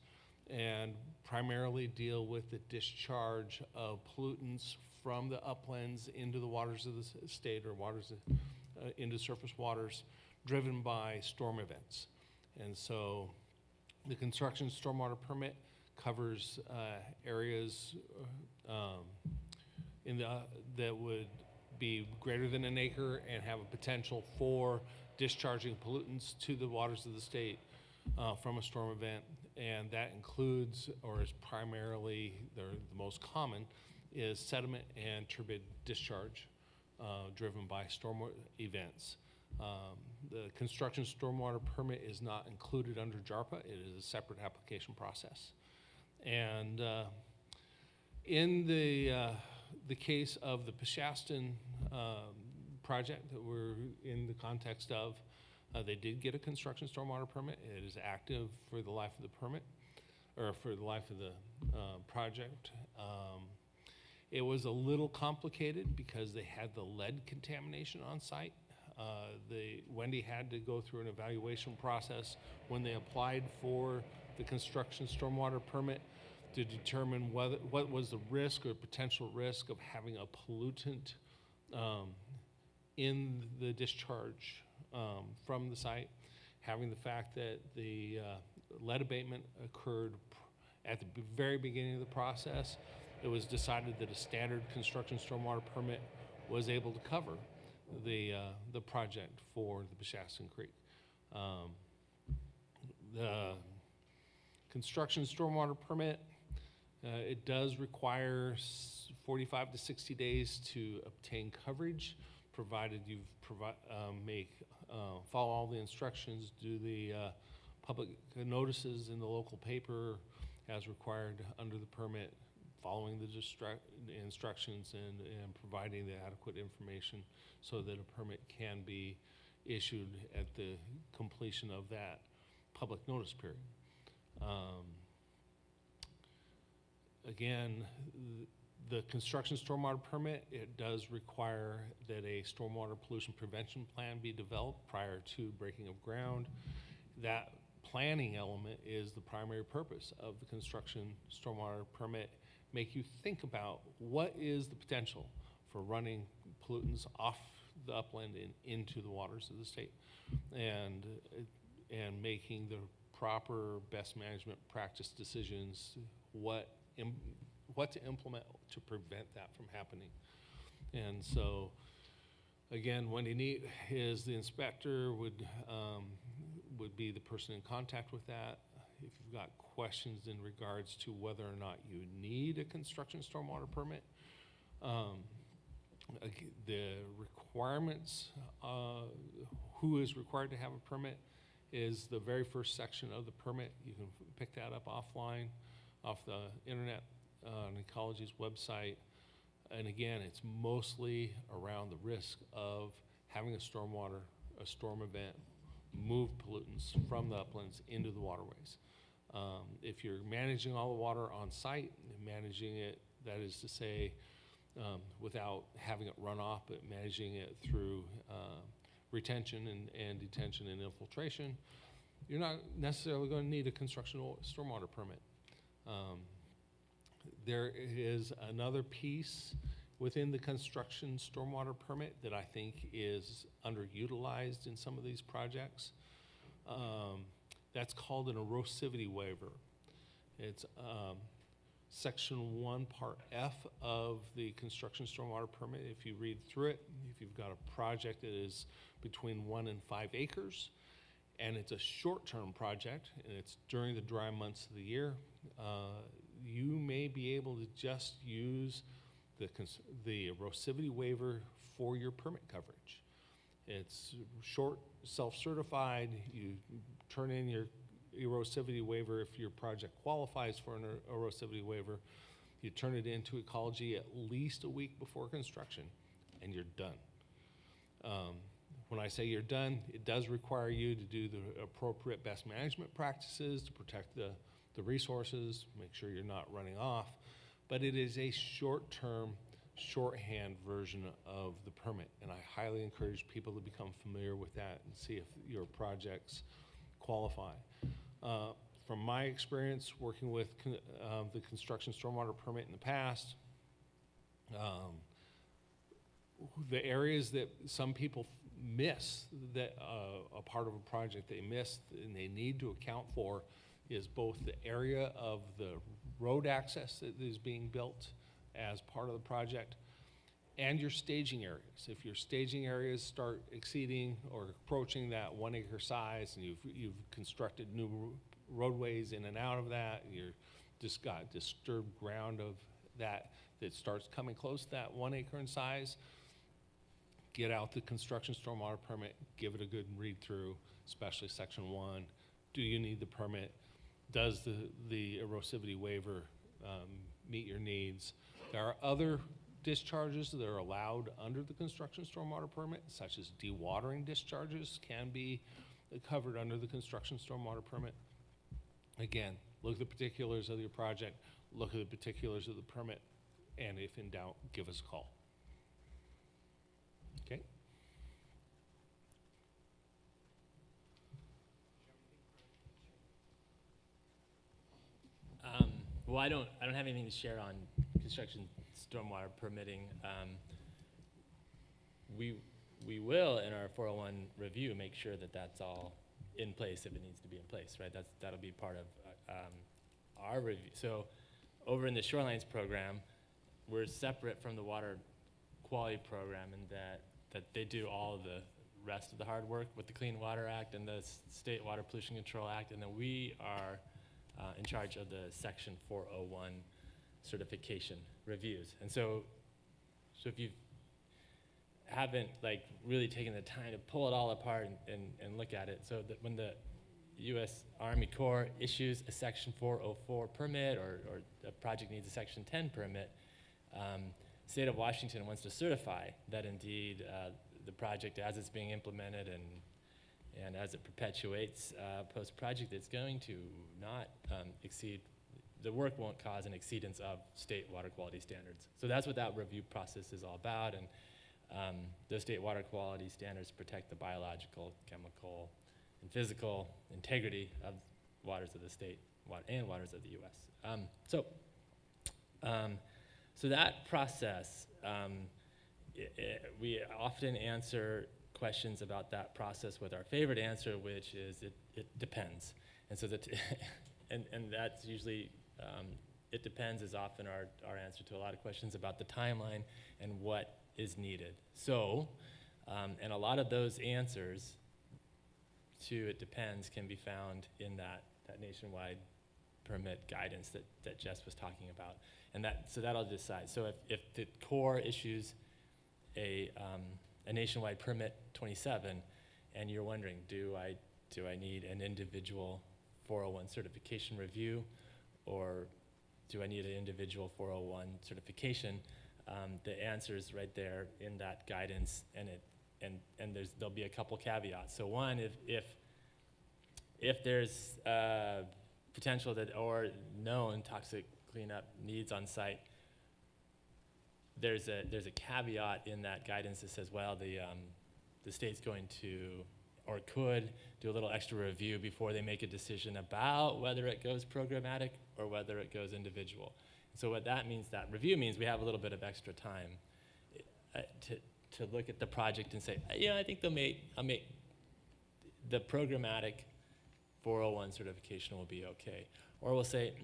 and primarily deal with the discharge of pollutants from the uplands into the waters of the state, or waters into surface waters, driven by storm events. And so the construction stormwater permit covers areas that would be greater than an acre and have a potential for discharging pollutants to the waters of the state from a storm event. And that includes, or is primarily, the most common, is sediment and turbid discharge driven by stormwater events. The construction stormwater permit is not included under JARPA. It is a separate application process. And in the case of the Peshastin project that we're in the context of, they did get a construction stormwater permit. It is active for the life of the permit, or for the life of the project. It was a little complicated because they had the lead contamination on site. Wendy had to go through an evaluation process when they applied for the construction stormwater permit to determine what was the risk or potential risk of having a pollutant in the discharge from the site, having the fact that the lead abatement occurred at the very beginning of the process. It was decided that a standard construction stormwater permit was able to cover the project for the Peshastin Creek. The construction stormwater permit, it does require 45 to 60 days to obtain coverage, provided you follow all the instructions, do the public notices in the local paper as required under the permit, following the instructions and providing the adequate information so that a permit can be issued at the completion of that public notice period. Again, the construction stormwater permit, it does require that a stormwater pollution prevention plan be developed prior to breaking of ground. That planning element is the primary purpose of the construction stormwater permit. Make you think about what is the potential for running pollutants off the upland and into the waters of the state, and making the proper best management practice decisions, what to implement to prevent that from happening. And so, again, Wendy Neat is the inspector, would be the person in contact with that. If you've got questions in regards to whether or not you need a construction stormwater permit, the requirements, who is required to have a permit, is the very first section of the permit. You can pick that up offline, off the internet, on Ecology's website. And again, it's mostly around the risk of having a storm event, move pollutants from the uplands into the waterways. If you're managing all the water on site, managing it, that is to say, without having it run off, but managing it through retention and detention and infiltration, you're not necessarily going to need a construction stormwater permit. There is another piece within the construction stormwater permit that I think is underutilized in some of these projects. That's called an erosivity waiver. It's section 1, part F of the construction stormwater permit. If you read through it, if you've got a project that is between 1 and 5 acres, and it's a short-term project, and it's during the dry months of the year, you may be able to just use the erosivity waiver for your permit coverage. It's short, self-certified. You turn in your erosivity waiver if your project qualifies for an erosivity waiver. You turn it into Ecology at least a week before construction, and you're done. When I say you're done, it does require you to do the appropriate best management practices to protect the resources, make sure you're not running off, but it is a short-term, shorthand version of the permit, and I highly encourage people to become familiar with that and see if your projects qualify. From my experience working with the construction stormwater permit in the past, the areas that some people miss, that a part of a project they miss and they need to account for, is both the area of the road access that is being built as part of the project and your staging areas. If your staging areas start exceeding or approaching that 1 acre size, and you've constructed new roadways in and out of that, you're just got disturbed ground of that starts coming close to that 1 acre in size, get out the construction stormwater permit, give it a good read through, especially section 1. Do you need the permit? Does the erosivity waiver meet your needs? There are other discharges that are allowed under the construction stormwater permit, such as dewatering discharges can be covered under the construction stormwater permit. Again, look at the particulars of your project, look at the particulars of the permit, and if in doubt, give us a call. Okay? Well, I don't have anything to share on construction stormwater permitting. We will, in our 401 review, make sure that that's all in place if it needs to be in place, right? That'll be part of our review. So over in the Shorelines program, we're separate from the water quality program in that they do all of the rest of the hard work with the Clean Water Act and the State Water Pollution Control Act, and then we are in charge of the Section 401 certification reviews. And so if you haven't like really taken the time to pull it all apart and look at it, so that when the U.S. Army Corps issues a Section 404 permit or a project needs a Section 10 permit, State of Washington wants to certify that indeed the project as it's being implemented and as it perpetuates post-project, it's going to not exceed, the work won't cause an exceedance of state water quality standards. So that's what that review process is all about, and those state water quality standards protect the biological, chemical, and physical integrity of waters of the state and waters of the U.S. So that process, we often answer questions about that process with our favorite answer, which is it depends. And so and that's usually, it depends is often our answer to a lot of questions about the timeline and what is needed. So, and a lot of those answers to it depends can be found in that nationwide permit guidance that Jess was talking about. And so that'll decide. So if the Corps issues a nationwide permit 27, and you're wondering, do I need an individual 401 certification review, or do I need an individual 401 certification? The answer is right there in that guidance, and there'll be a couple caveats. So one, if there's potential that or known toxic cleanup needs on site, there's a caveat in that guidance that says, well, the state's going to or could do a little extra review before they make a decision about whether it goes programmatic or whether it goes individual. So what that means, that review means we have a little bit of extra time to look at the project and say, yeah, I think I'll make the programmatic 401 certification will be okay. Or we'll say,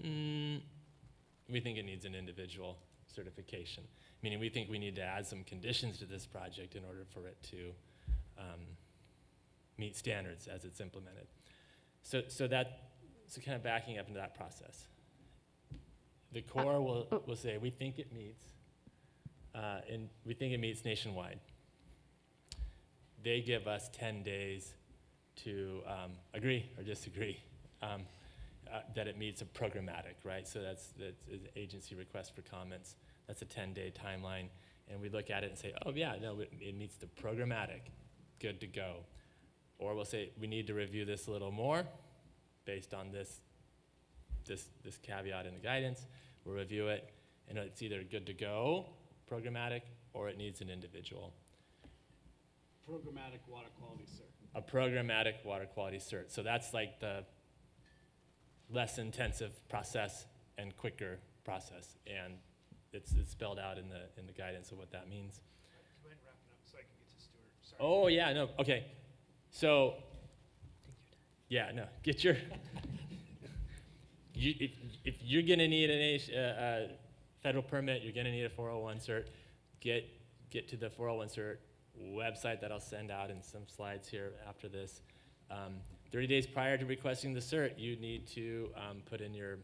we think it needs an individual certification, meaning we think we need to add some conditions to this project in order for it to meet standards as it's implemented. So kind of backing up into that process. The Corps will say, we think it meets, and we think it meets nationwide. They give us 10 days to agree or disagree that it meets a programmatic, right? So that's an agency request for comments. That's a 10-day timeline. And we look at it and say, oh yeah, no, it meets the programmatic, good to go. Or we'll say, we need to review this a little more based on this caveat in the guidance. We'll review it, and it's either good to go, programmatic, or it needs an individual. Programmatic water quality cert. A programmatic water quality cert. So that's like the less intensive process and quicker process, and it's spelled out in the guidance of what that means. Do you mind wrapping up so I can get to Stuart? Sorry. Oh yeah, no, okay. So, yeah, no, get your. If you're gonna need a federal permit, you're gonna need a 401 cert. Get to the 401 cert website that I'll send out in some slides here after this. 30 days prior to requesting the cert, you need to put in your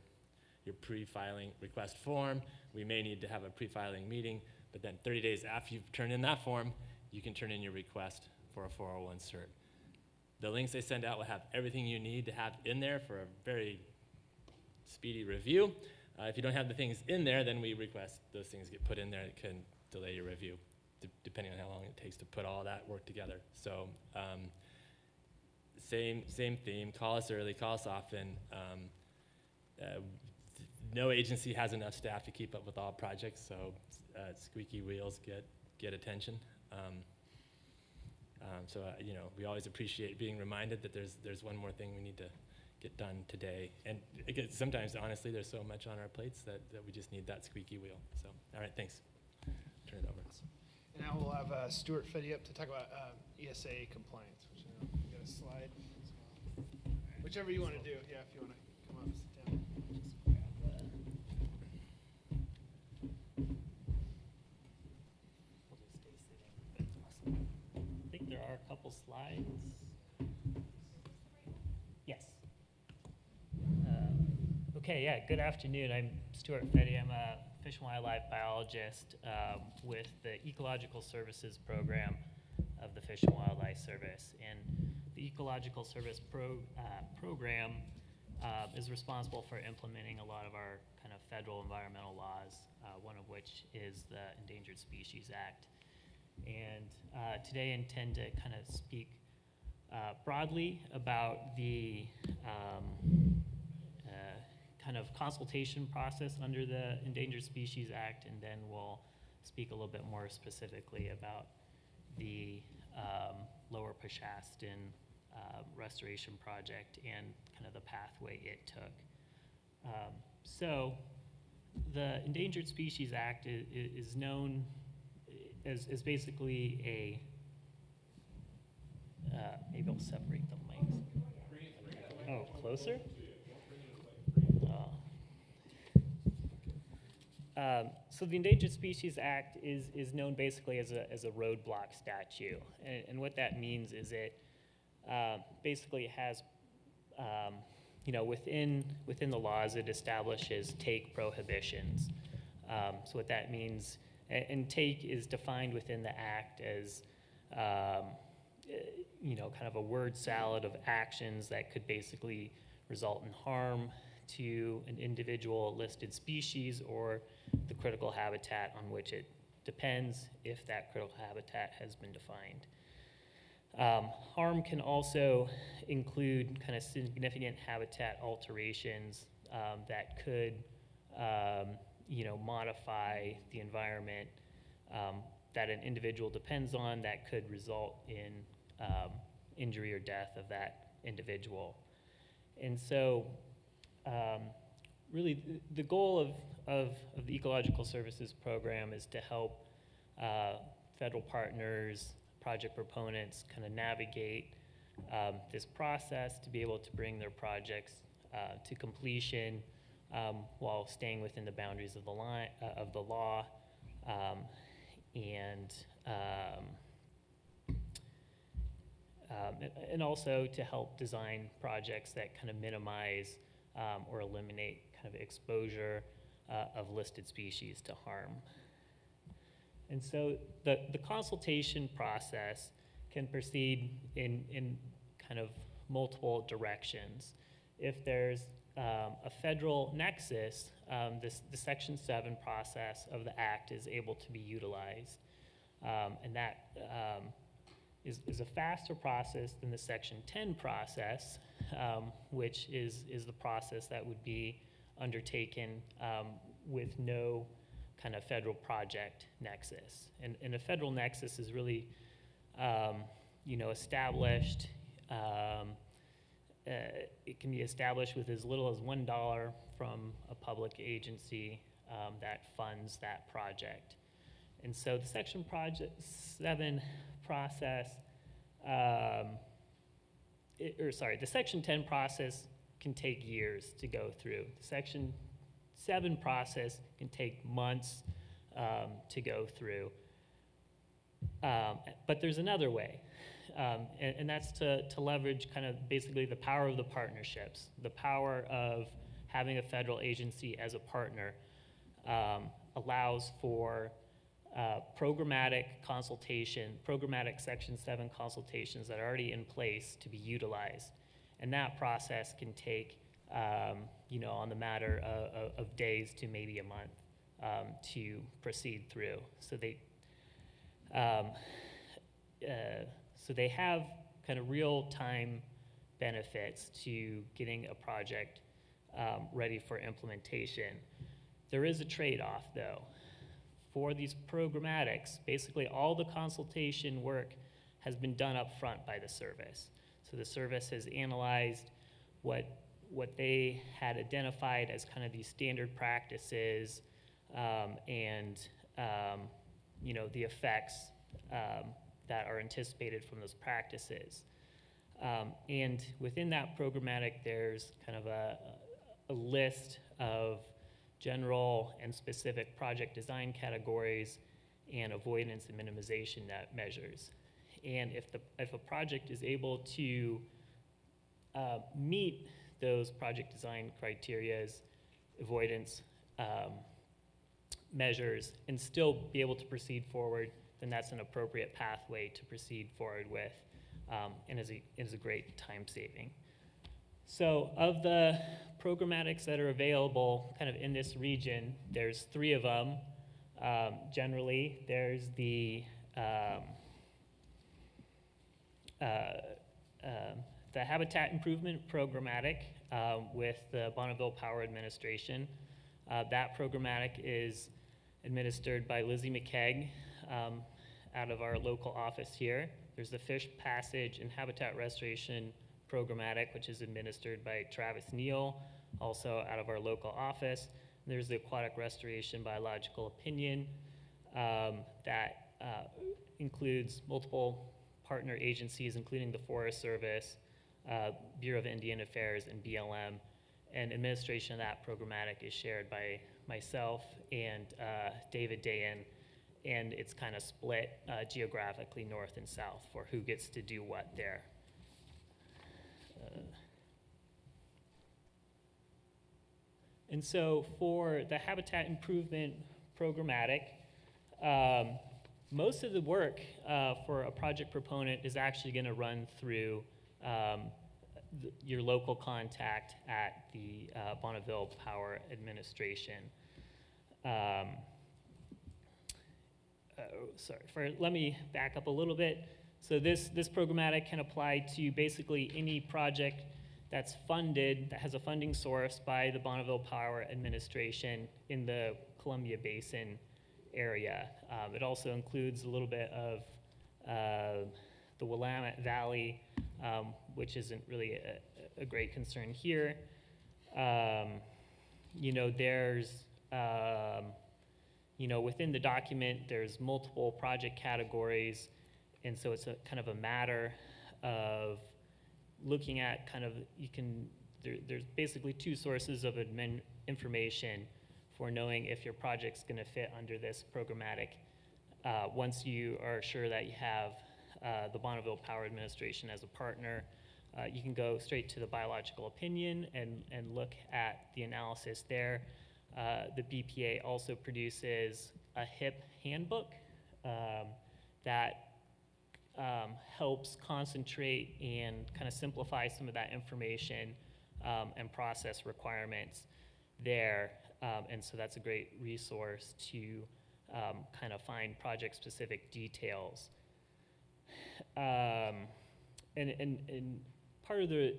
pre-filing request form. We may need to have a pre-filing meeting, but then 30 days after you've turned in that form, you can turn in your request for a 401 cert. The links they send out will have everything you need to have in there for a very speedy review. If you don't have the things in there, then we request those things get put in there. It can delay your review, depending on how long it takes to put all that work together. So same theme, call us early, call us often. No agency has enough staff to keep up with all projects, so squeaky wheels get attention. You know, we always appreciate being reminded that there's one more thing we need to get done today. And sometimes, honestly, there's so much on our plates that we just need that squeaky wheel. So, all right, thanks. Turn it over. And now we'll have Stuart Fetty up to talk about ESA compliance, which I know we got a slide. Whichever you want to do. Yeah, if you want to come up and sit down. I think there are a couple slides. Yes. Okay, yeah, good afternoon. I'm Stuart Fetty. I'm a fish and wildlife biologist with the Ecological Services Program of the Fish and Wildlife Service. And the Ecological Service Program is responsible for implementing a lot of our kind of federal environmental laws, one of which is the Endangered Species Act. And today I intend to kind of speak broadly about the kind of consultation process under the Endangered Species Act, and then we'll speak a little bit more specifically about the Lower Pashastin restoration project and kind of the pathway it took. So the Endangered Species Act is known as basically a, maybe I'll separate the mics. Oh, closer? So the Endangered Species Act is known basically as a roadblock statute. And what that means is it basically has, you know, within the laws, it establishes take prohibitions. So what that means, and take is defined within the act as, you know, kind of a word salad of actions that could basically result in harm to an individual listed species or the critical habitat on which it depends, if that critical habitat has been defined. Harm can also include kind of significant habitat alterations that could, you know, modify the environment that an individual depends on, that could result in injury or death of that individual. And so really the goal of the Ecological Services Program is to help federal partners, project proponents kind of navigate this process to be able to bring their projects to completion while staying within the boundaries of the law, and also to help design projects that kind of minimize or eliminate kind of exposure of listed species to harm. And so the consultation process can proceed in kind of multiple directions. If there's a federal nexus, the Section 7 process of the Act is able to be utilized. And that is a faster process than the Section 10 process, which is the process that would be undertaken with no kind of federal project nexus. And a federal nexus is really, you know, established. It can be established with as little as $1 from a public agency that funds that project. And so the Section 7 process, the Section 10 process can take years to go through. The Section 7 process can take months to go through. But there's another way, and that's to leverage kind of basically the power of the partnerships, the power of having a federal agency as a partner allows for programmatic Section 7 consultations that are already in place to be utilized. And that process can take, on the matter of days to maybe a month to proceed through. So they have kind of real-time benefits to getting a project ready for implementation. There is a trade-off, though. For these programmatics, basically all the consultation work has been done up front by the service. So the service has analyzed what they had identified as kind of these standard practices and the effects that are anticipated from those practices. And within that programmatic, there's kind of a list of general and specific project design categories and avoidance and minimization measures. And if a project is able to meet those project design criterias, avoidance measures, and still be able to proceed forward, then that's an appropriate pathway to proceed forward with, and is a great time saving. So of the programmatics that are available kind of in this region, there's 3 of them. Generally, there's the Habitat Improvement Programmatic with the Bonneville Power Administration. That programmatic is administered by Lizzie McKegg out of our local office here. There's the Fish Passage and Habitat Restoration Programmatic, which is administered by Travis Neal, also out of our local office. There's the Aquatic Restoration Biological Opinion that includes multiple partner agencies, including the Forest Service, Bureau of Indian Affairs, and BLM. And administration of that programmatic is shared by myself and David Dayan, and it's kind of split geographically north and south for who gets to do what there. And so for the Habitat Improvement Programmatic, most of the work for a project proponent is actually going to run through your local contact at the Bonneville Power Administration. Let me back up a little bit. So this programmatic can apply to basically any project that's funded, that has a funding source by the Bonneville Power Administration in the Columbia Basin area. It also includes a little bit of the Willamette Valley, which isn't really a great concern here. There's, within the document, there's multiple project categories, and so it's a kind of a matter of looking at kind of, there's basically 2 sources of information for knowing if your project's gonna fit under this programmatic. Once you are sure that you have the Bonneville Power Administration as a partner, you can go straight to the biological opinion and look at the analysis there. The BPA also produces a HIP handbook that helps concentrate and kind of simplify some of that information and process requirements there. And so that's a great resource to kind of find project-specific details. And part of the,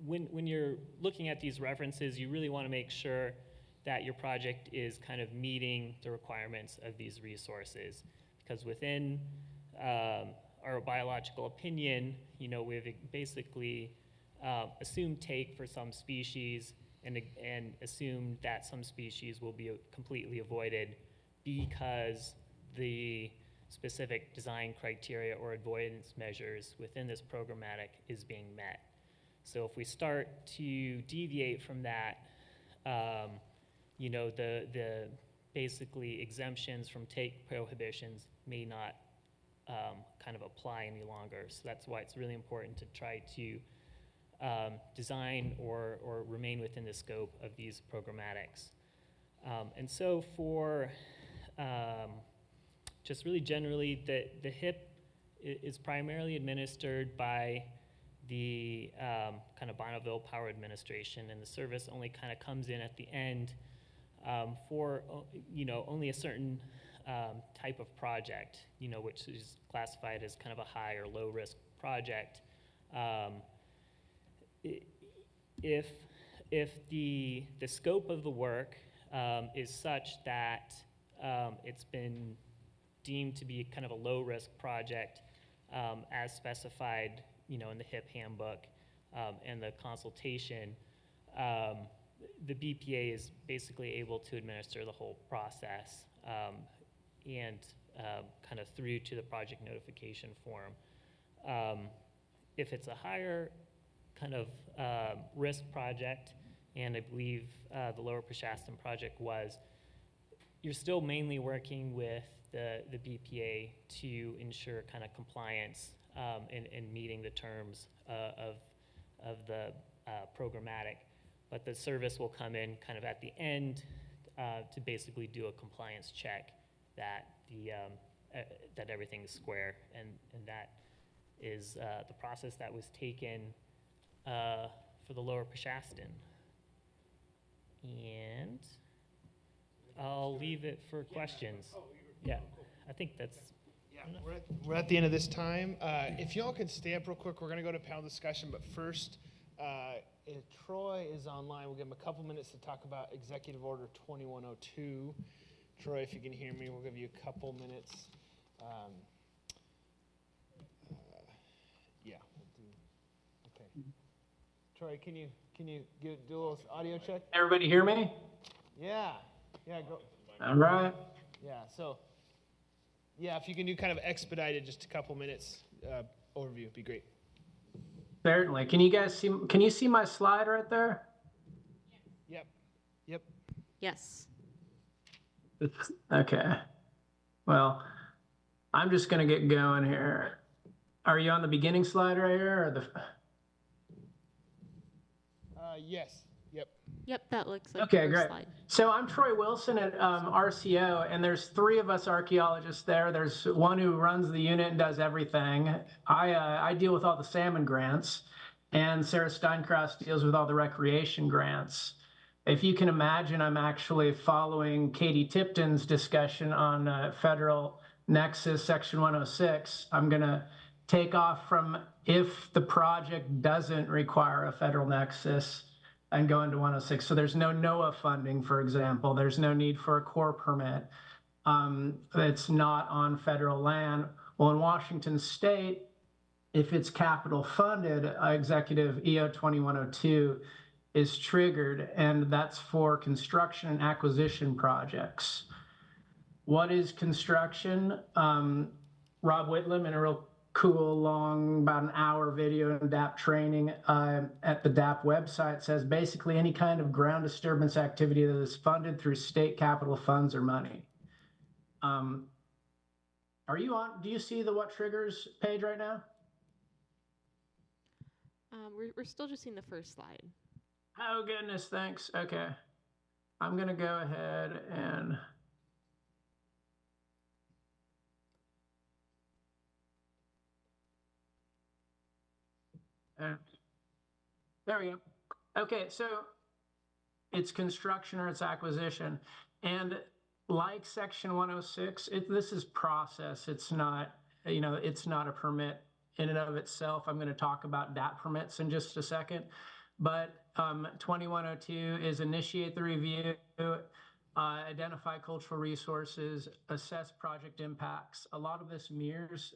when you're looking at these references, you really want to make sure that your project is kind of meeting the requirements of these resources. Because within our biological opinion, we've basically assumed take for some species and assumed that some species will be completely avoided because the specific design criteria or avoidance measures within this programmatic is being met. So if we start to deviate from that, the basically exemptions from take prohibitions may not kind of apply any longer. So that's why it's really important to try to design or remain within the scope of these programmatics. And so for just really generally, the HIP is primarily administered by the kind of Bonneville Power Administration, and the service only kind of comes in at the end for only a certain type of project, which is classified as kind of a high or low risk project. If the scope of the work is such that it's been deemed to be kind of a low risk project, as specified, in the HIP handbook and the consultation, the BPA is basically able to administer the whole process and kind of through to the project notification form. If it's a higher kind of risk project, and I believe the Lower Peshastin project was, you're still mainly working with the BPA to ensure kind of compliance and meeting the terms of the programmatic. But the service will come in kind of at the end to basically do a compliance check that that everything's square, and that is the process that was taken for the Lower Peshastin. And I'll leave it for questions. Yeah, I think that's. Yeah, we're at the end of this time. If y'all could stay up real quick, we're going to go to panel discussion. But first, if Troy is online, we'll give him a couple minutes to talk about Executive Order 2102. Troy, if you can hear me, we'll give you a couple minutes. Yeah, we'll do. Okay. Troy, can you do a little audio check? Everybody hear me? Yeah. Yeah. Go. All right. Yeah. So. Yeah, if you can do kind of expedited, just a couple minutes overview, would be great. Certainly. Can you guys see? Can you see my slide right there? Yep. Yep. Yes. Okay. Well, I'm just going to get going here. Are you on the beginning slide right here, or the? Yes. Yep. Yep, that looks like Okay, the great. slide. So I'm Troy Wilson at RCO, and there's 3 of us archaeologists there. There's one who runs the unit and does everything. I deal with all the salmon grants, and Sarah Steinkraus deals with all the recreation grants. If you can imagine, I'm actually following Katie Tipton's discussion on federal nexus, Section 106. I'm going to take off from if the project doesn't require a federal nexus and go into 106. So there's no NOAA funding, for example. There's no need for a Corps permit. It's not on federal land. Well, in Washington State, if it's capital funded, Executive EO 2102 is triggered, and that's for construction and acquisition projects. What is construction? Rob Whitlam, in a real cool, long, about an hour video and DAP training at the DAP website, says basically any kind of ground disturbance activity that is funded through state capital funds or money. Are you on? Do you see the what triggers page right now? We're still just seeing the first slide. Oh, goodness, thanks. Okay. I'm going to go ahead and... there we go. Okay, so it's construction or it's acquisition. And like Section 106, this is process. It's not, it's not a permit in and of itself. I'm going to talk about DAP permits in just a second. But 2102 is initiate the review, identify cultural resources, assess project impacts. A lot of this mirrors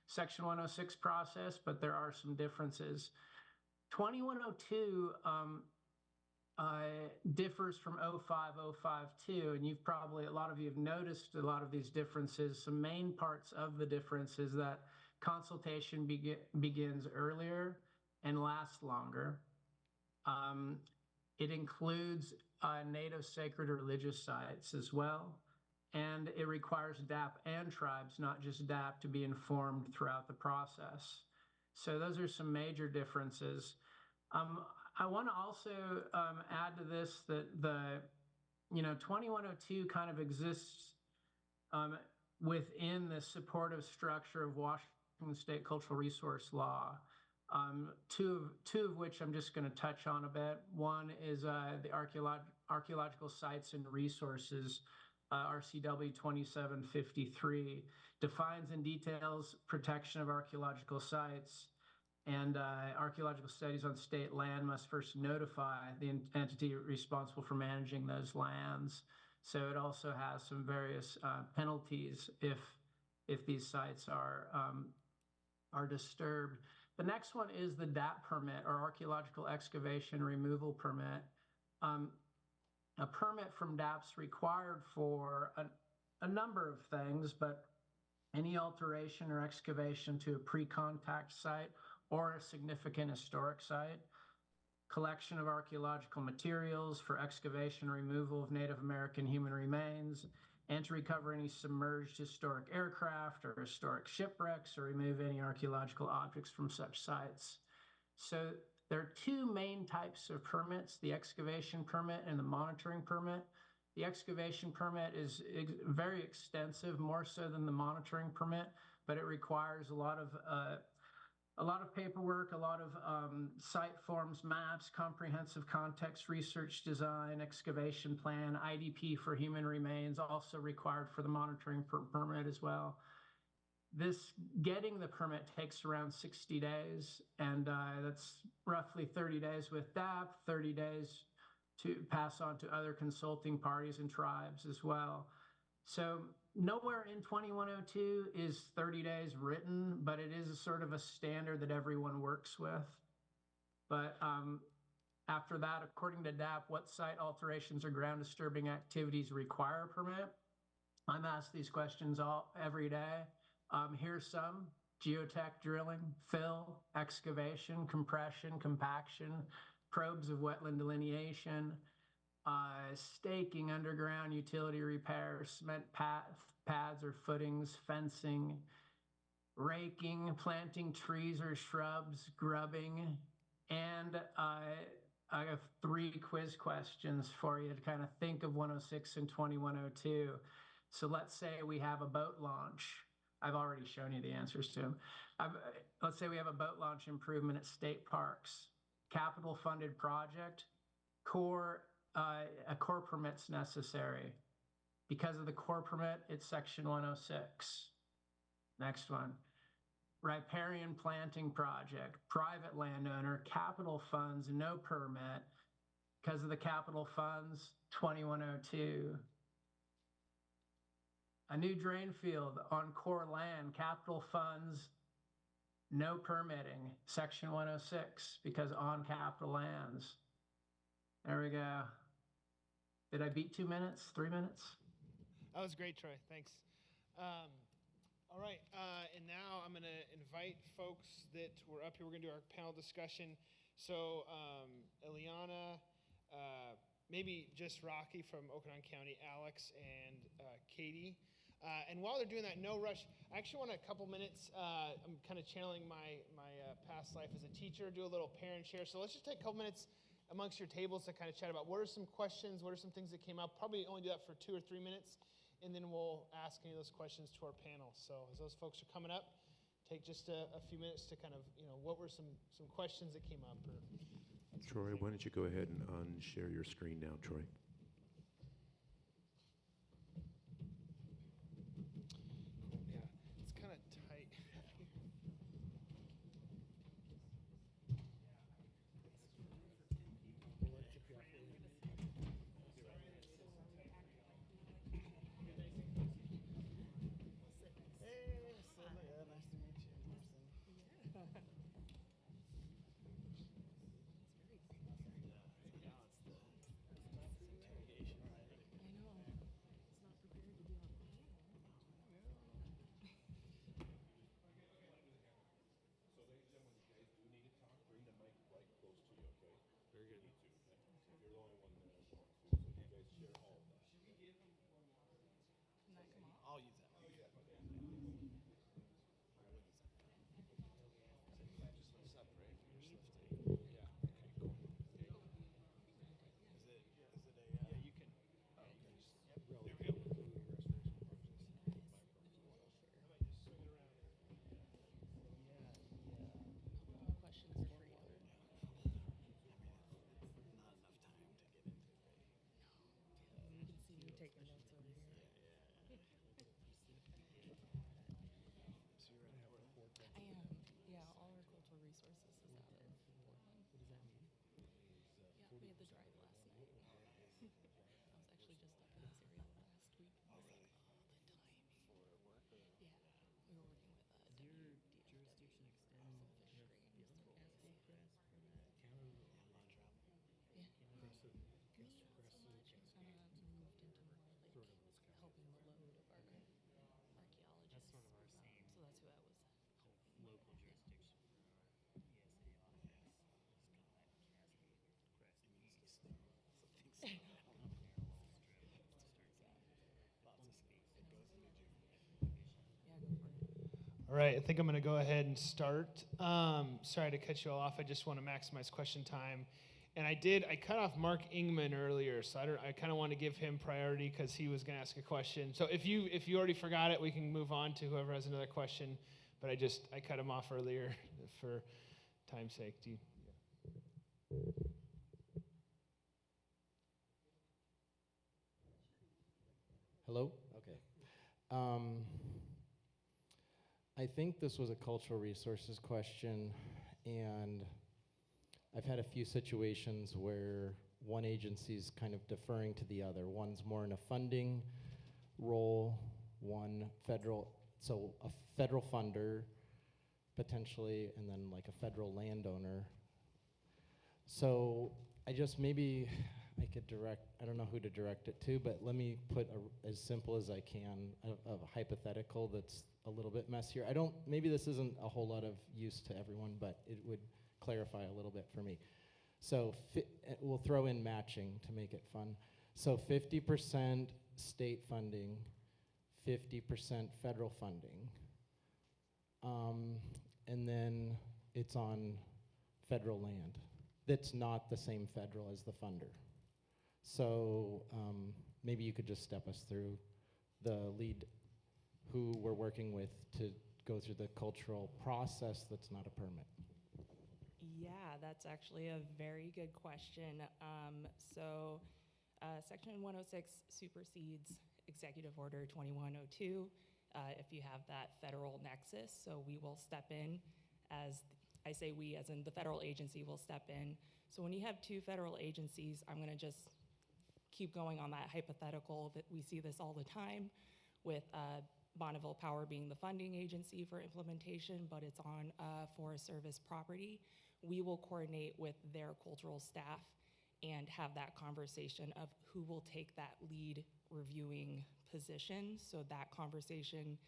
Section 106 process, but there are some differences. 2102 differs from 05052, and you've probably, a lot of you have noticed a lot of these differences. Some main parts of the difference is that consultation begins earlier and lasts longer. It includes native sacred or religious sites as well. And it requires DAP and tribes, not just DAP, to be informed throughout the process. So those are some major differences. I want to also add to this that 2102 kind of exists within the supportive structure of Washington State Cultural Resource Law. Two of which I'm just going to touch on a bit. One is the archaeological sites and resources, RCW 2753, defines and details protection of archaeological sites, and archaeological studies on state land must first notify the entity responsible for managing those lands. So it also has some various penalties if these sites are disturbed. The next one is the DAP permit, or archaeological excavation removal permit. A permit from DAP's required for a number of things, but any alteration or excavation to a pre-contact site or a significant historic site, collection of archaeological materials for excavation or removal of Native American human remains, and to recover any submerged historic aircraft or historic shipwrecks or remove any archaeological objects from such sites. So there are two main types of permits, the excavation permit and the monitoring permit. The excavation permit is very extensive, more so than the monitoring permit, but it requires a lot of paperwork, a lot of site forms, maps, comprehensive context research design, excavation plan, IDP for human remains, also required for the monitoring permit as well. Getting the permit takes around 60 days, and that's roughly 30 days with DAP, 30 days to pass on to other consulting parties and tribes as well. So nowhere in 2102 is 30 days written, but it is a sort of a standard that everyone works with. But after that, according to DAP, what site alterations or ground disturbing activities require a permit? I'm asked these questions every day. Here's some: geotech drilling, fill, excavation, compression, compaction, probes of wetland delineation, staking underground, utility repairs, cement pads or footings, fencing, raking, planting trees or shrubs, grubbing, and I have 3 quiz questions for you to kind of think of 106 and 2102. So let's say we have a boat launch. I've already shown you the answers to them. Let's say we have a boat launch improvement at state parks, capital funded project, a core permit's necessary. Because of the core permit, it's section 106. Next one, riparian planting project, private landowner, capital funds, no permit. Because of the capital funds, 2102. A new drain field on core land, capital funds, no permitting, section 106, because on capital lands. There we go. Did I beat 2 minutes, 3 minutes? That was great, Troy. Thanks. All right, and now I'm going to invite folks that were up here. We're going to do our panel discussion. So Eliana, maybe just Rocky from Okanagan County, Alex, and Katie. And while they're doing that, no rush. I actually want a couple minutes. I'm kind of channeling my past life as a teacher, do a little parent share. So let's just take a couple minutes amongst your tables to kind of chat about what are some questions, what are some things that came up. Probably only do that for 2 or 3 minutes, and then we'll ask any of those questions to our panel. So as those folks are coming up, take just a few minutes to kind of, what were some questions that came up? Troy, why don't you go ahead and unshare your screen now, Troy? Yeah, it's kind of tight. Nice to meet you. All right, I think I'm going to go ahead and start. Sorry to cut you all off. I just want to maximize question time. And I cut off Mark Ingman earlier, so I kind of want to give him priority because he was going to ask a question. So if you already forgot it, we can move on to whoever has another question. But I cut him off earlier for time's sake. Hello? Okay. I think this was a cultural resources question, and I've had a few situations where one agency's kind of deferring to the other. One's more in a funding role, one federal, so a federal funder potentially, and then like a federal landowner. So I just maybe I could direct, I don't know who to direct it to, but let me put as simple as I can a hypothetical that's a little bit messier. Maybe this isn't a whole lot of use to everyone, but it would clarify a little bit for me. So we'll throw in matching to make it fun. So 50% state funding, 50% federal funding, and then it's on federal land that's not the same federal as the funder. So maybe you could just step us through the lead who we're working with to go through the cultural process that's not a permit. Yeah, that's actually a very good question. Section 106 supersedes Executive Order 2102 if you have that federal nexus. So we will step in as, I say we, as in the federal agency will step in. So when you have two federal agencies, I'm gonna just keep going on that hypothetical that we see this all the time with Bonneville Power being the funding agency for implementation, but it's on Forest Service property. We will coordinate with their cultural staff and have that conversation of who will take that lead reviewing position. So that conversation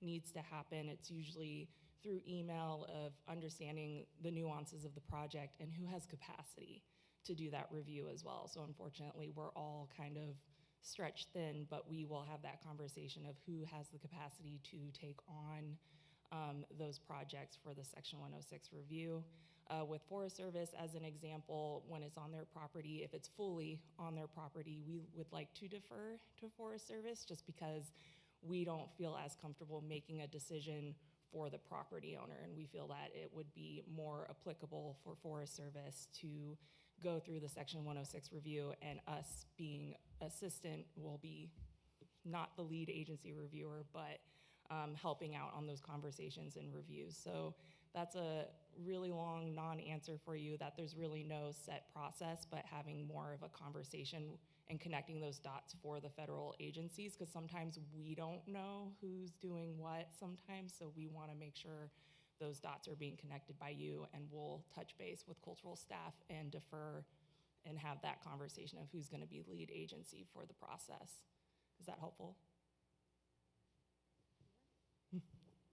needs to happen. It's usually through email of understanding the nuances of the project and who has capacity to do that review as well. So unfortunately, we're all kind of stretched thin, but we will have that conversation of who has the capacity to take on those projects for the Section 106 review. With Forest Service, as an example, when it's on their property, if it's fully on their property, we would like to defer to Forest Service just because we don't feel as comfortable making a decision for the property owner, and we feel that it would be more applicable for Forest Service to go through the Section 106 review, and us being assistant will be not the lead agency reviewer, but helping out on those conversations and reviews. So that's a really long non-answer for you, that there's really no set process, but having more of a conversation and connecting those dots for the federal agencies, because sometimes we don't know who's doing what sometimes, so we want to make sure those dots are being connected by you, and we'll touch base with cultural staff and defer and have that conversation of who's going to be lead agency for the process. Is that helpful?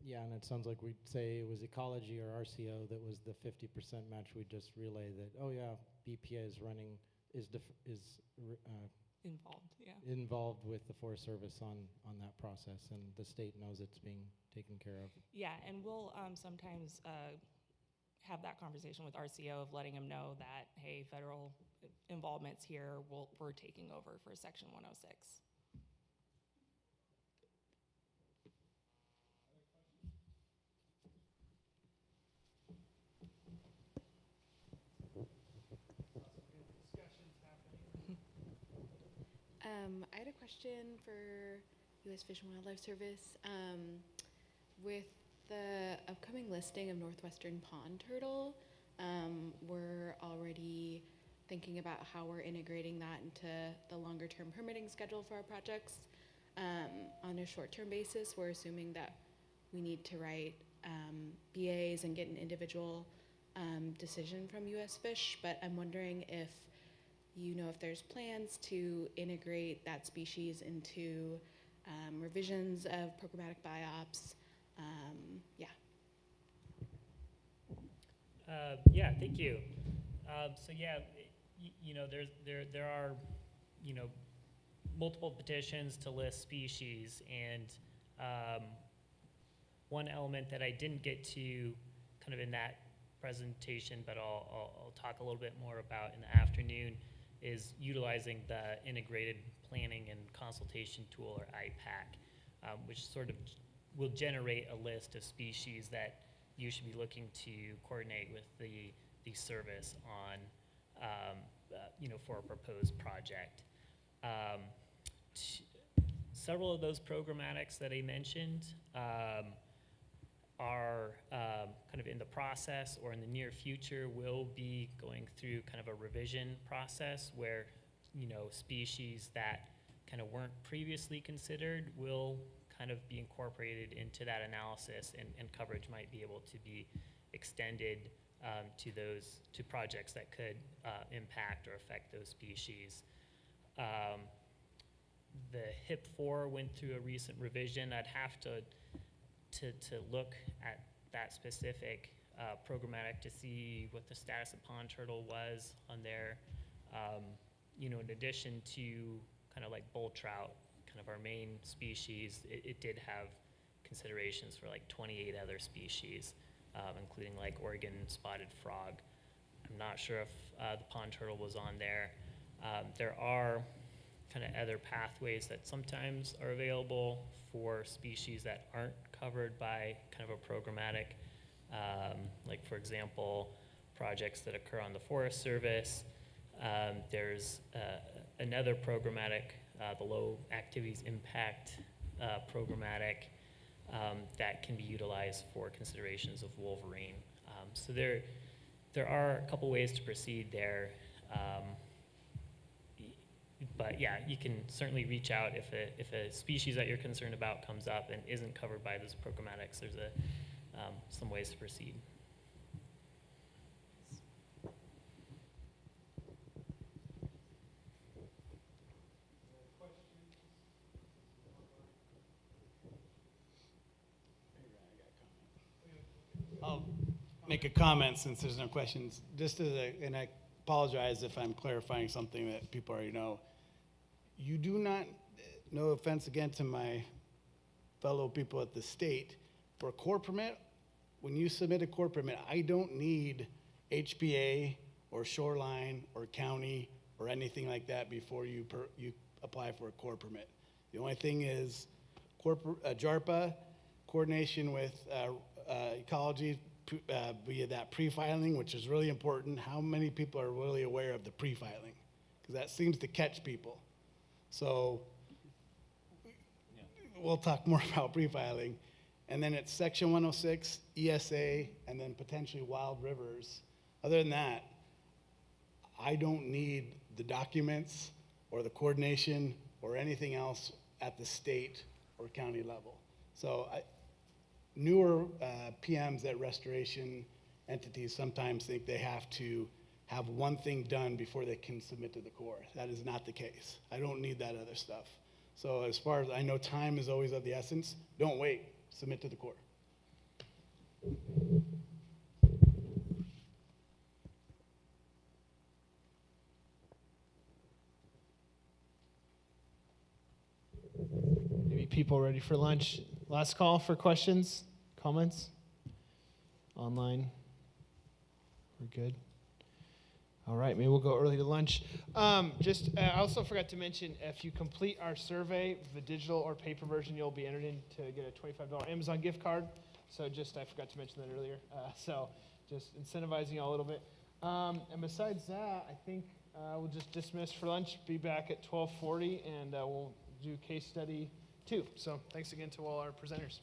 Yeah, and it sounds like we'd say it was ecology or RCO that was the 50% match. We just relay that, oh yeah, BPA is running, Involved, yeah. Involved with the Forest Service on that process, and the state knows it's being taken care of. Yeah, and we'll sometimes have that conversation with RCO of letting them know that, hey, federal involvement's here, we're taking over for Section 106. I had a question for U.S. Fish and Wildlife Service. With the upcoming listing of northwestern pond turtle, we're already thinking about how we're integrating that into the longer-term permitting schedule for our projects. On a short-term basis, we're assuming that we need to write BAs and get an individual decision from U.S. Fish, but I'm wondering if you know if there's plans to integrate that species into revisions of programmatic biops. Yeah. Yeah, thank you. So yeah, there are multiple petitions to list species, and one element that I didn't get to kind of in that presentation, but I'll talk a little bit more about in the afternoon, is utilizing the integrated planning and consultation tool, or IPAC, which sort of will generate a list of species that you should be looking to coordinate with the service on, for a proposed project. Several of those programmatics that I mentioned are kind of in the process, or in the near future will be going through kind of a revision process where, species that kind of weren't previously considered will kind of be incorporated into that analysis, and coverage might be able to be extended to projects that could impact or affect those species. The HIP 4 went through a recent revision. I'd have to look at that specific programmatic to see what the status of pond turtle was on there. In addition to kind of like bull trout, kind of our main species, it did have considerations for like 28 other species, including like Oregon spotted frog. I'm not sure if the pond turtle was on there. There are kind of other pathways that sometimes are available for species that aren't covered by kind of a programmatic, like for example, projects that occur on the Forest Service. There's another programmatic, the Low Activities Impact programmatic, that can be utilized for considerations of wolverine. So there are a couple ways to proceed there. But yeah, you can certainly reach out if a species that you're concerned about comes up and isn't covered by those programmatics. There's some ways to proceed. I'll make a comment since there's no questions. And I apologize if I'm clarifying something that people already know. You do not, no offense again to my fellow people at the state, for a core permit, when you submit a core permit, I don't need HPA or shoreline or county or anything like that before you apply for a core permit. The only thing is JARPA, coordination with ecology via that pre-filing, which is really important. How many people are really aware of the pre-filing? Because that seems to catch people. So we'll talk more about pre-filing. And then it's Section 106, ESA, and then potentially wild rivers. Other than that, I don't need the documents or the coordination or anything else at the state or county level. So newer PMs at restoration entities sometimes think they have to have one thing done before they can submit to the Corps. That is not the case. I don't need that other stuff. So as far as I know, time is always of the essence. Don't wait, submit to the Corps. Maybe people ready for lunch. Last call for questions, comments? Online? We're good? All right, maybe we'll go early to lunch. I also forgot to mention, if you complete our survey, the digital or paper version, you'll be entered in to get a $25 Amazon gift card. So I forgot to mention that earlier. So just incentivizing you all a little bit. And besides that, I think we'll just dismiss for lunch, be back at 12:40, and we'll do case study 2. So thanks again to all our presenters.